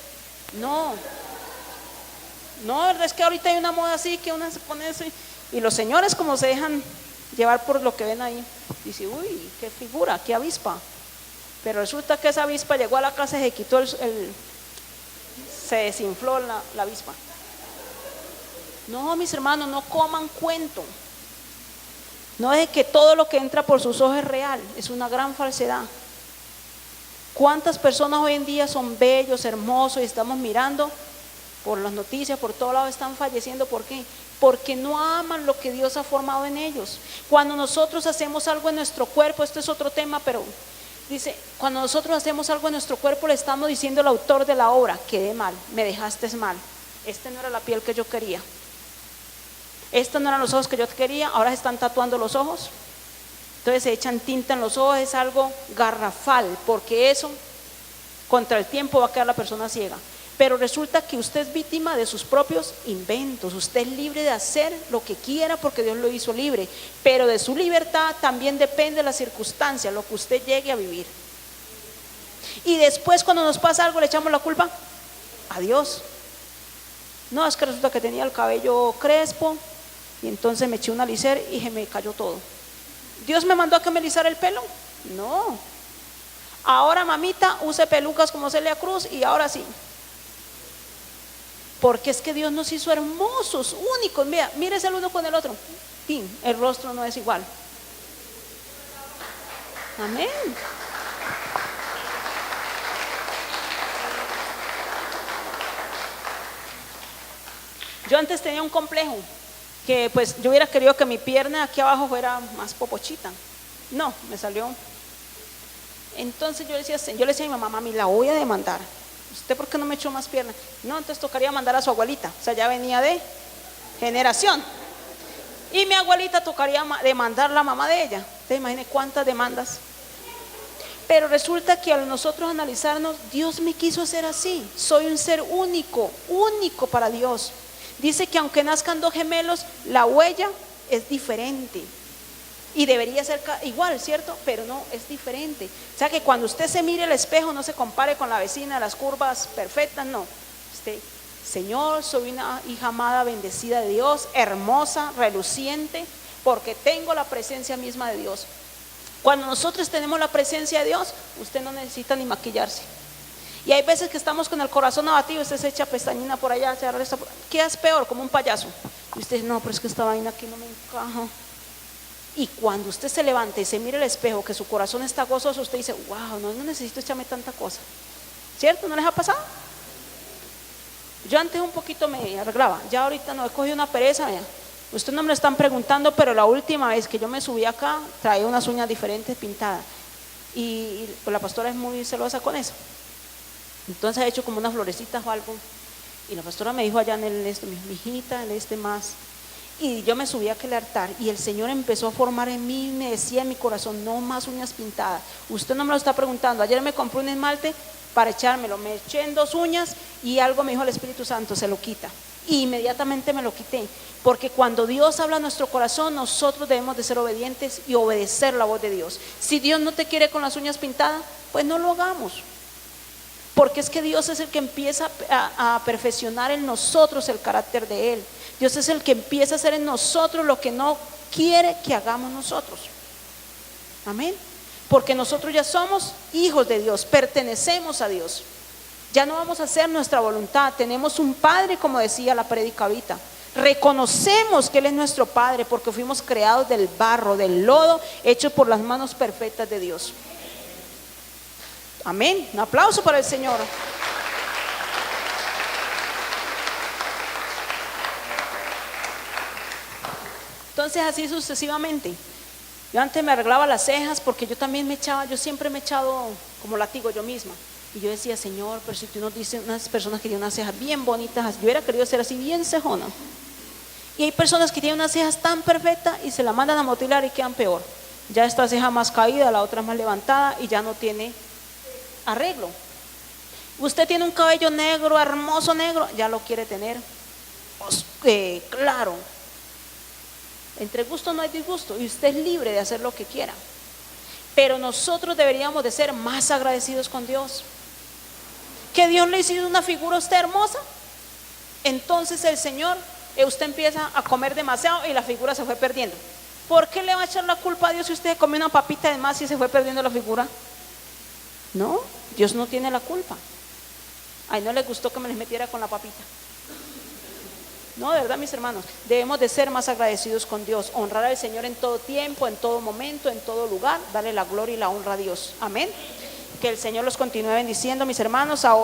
No, es que ahorita hay una moda así que una se pone así, y los señores como se dejan llevar por lo que ven ahí, dice, uy, qué figura, qué avispa. Pero resulta que esa avispa llegó a la casa y se quitó se desinfló la avispa. No, mis hermanos, no coman cuento. No es que todo lo que entra por sus ojos es real, es una gran falsedad. ¿Cuántas personas hoy en día son bellos, hermosos, y estamos mirando por las noticias, por todos lados están falleciendo? ¿Por qué? Porque no aman lo que Dios ha formado en ellos. Cuando nosotros hacemos algo en nuestro cuerpo, esto es otro tema, pero dice, cuando nosotros hacemos algo en nuestro cuerpo, le estamos diciendo al autor de la obra, quedé mal, me dejaste mal, no era la piel que yo quería, estos no eran los ojos que yo quería, ahora se están tatuando los ojos. Entonces se echan tinta en los ojos, es algo garrafal, porque eso contra el tiempo va a quedar la persona ciega. Pero resulta que usted es víctima de sus propios inventos. Usted es libre de hacer lo que quiera porque Dios lo hizo libre, pero de su libertad también depende las circunstancias, lo que usted llegue a vivir. Y después, cuando nos pasa algo, le echamos la culpa a Dios. No, es que resulta que tenía el cabello crespo y entonces me eché una alicer y se me cayó todo. ¿Dios me mandó a que me alisara el pelo? No. Ahora, mamita, use pelucas como Celia Cruz y ahora sí. Porque es que Dios nos hizo hermosos, únicos. Mira, mírese el uno con el otro. Fin, el rostro no es igual. Amén. Yo antes tenía un complejo, que pues yo hubiera querido que mi pierna aquí abajo fuera más popochita. No, me salió. Entonces yo le decía a mi mamá, mami, la voy a demandar. ¿Usted por qué no me echó más pierna? No, entonces tocaría mandar a su abuelita. O sea, ya venía de generación. Y mi abuelita tocaría demandar a la mamá de ella. Usted imagine cuántas demandas. Pero resulta que al nosotros analizarnos, Dios me quiso hacer así. Soy un ser único, único para Dios. Dice que aunque nazcan 2 gemelos, la huella es diferente. Y debería ser igual, ¿cierto? Pero no, es diferente. O sea que cuando usted se mire al espejo, no se compare con la vecina, las curvas perfectas, no. Señor, soy una hija amada, bendecida de Dios, hermosa, reluciente, porque tengo la presencia misma de Dios. Cuando nosotros tenemos la presencia de Dios, usted no necesita ni maquillarse. Y hay veces que estamos con el corazón abatido, usted se echa pestañina por allá, se arresta ¿qué es peor? Como un payaso. Y usted dice, no, pero es que esta vaina aquí no me encaja. Y cuando usted se levanta y se mira al espejo, que su corazón está gozoso, usted dice, wow, no necesito echarme tanta cosa. ¿Cierto? ¿No les ha pasado? Yo antes un poquito me arreglaba, ya ahorita no, he cogido una pereza. Mira. Ustedes no me lo están preguntando, pero la última vez que yo me subí acá, traía unas uñas diferentes pintadas. Y pues la pastora es muy celosa con eso. Entonces ha hecho como unas florecitas o algo. Y la pastora me dijo allá en el mi hijita, en más. Y yo me subí a aquel altar y el Señor empezó a formar en mí, me decía en mi corazón, no más uñas pintadas. Usted no me lo está preguntando. Ayer me compré un esmalte para echármelo, me eché en 2 uñas y algo me dijo el Espíritu Santo, se lo quita. Y inmediatamente me lo quité, porque cuando Dios habla a nuestro corazón, nosotros debemos de ser obedientes y obedecer la voz de Dios. Si Dios no te quiere con las uñas pintadas, pues no lo hagamos. Porque es que Dios es el que empieza a perfeccionar en nosotros el carácter de Él. Dios es el que empieza a hacer en nosotros lo que no quiere que hagamos nosotros. Amén. Porque nosotros ya somos hijos de Dios, pertenecemos a Dios. Ya no vamos a hacer nuestra voluntad. Tenemos un Padre, como decía la prédica ahorita. Reconocemos que Él es nuestro Padre porque fuimos creados del barro, del lodo, hechos por las manos perfectas de Dios. Amén. Un aplauso para el Señor. Entonces así sucesivamente. Yo antes me arreglaba las cejas porque yo también yo siempre me he echado como látigo yo misma. Y yo decía, Señor, pero si tú nos dices, unas personas que tienen unas cejas bien bonitas, yo hubiera querido ser así bien cejona. Y hay personas que tienen unas cejas tan perfectas y se la mandan a motilar y quedan peor. Ya esta ceja más caída, la otra más levantada y ya no tiene arreglo. Usted tiene un cabello negro, hermoso negro, ya lo quiere tener claro. Entre gusto no hay disgusto y usted es libre de hacer lo que quiera. Pero nosotros deberíamos de ser más agradecidos con Dios. Que Dios le hizo una figura a usted hermosa. Entonces el Señor, usted empieza a comer demasiado y la figura se fue perdiendo. ¿Por qué le va a echar la culpa a Dios si usted comió una papita de más y se fue perdiendo la figura? No, Dios no tiene la culpa. Ay, no le gustó que me les metiera con la papita. No, de verdad, mis hermanos, debemos de ser más agradecidos con Dios, honrar al Señor en todo tiempo, en todo momento, en todo lugar, darle la gloria y la honra a Dios. Amén. Que el Señor los continúe bendiciendo, mis hermanos. Ahora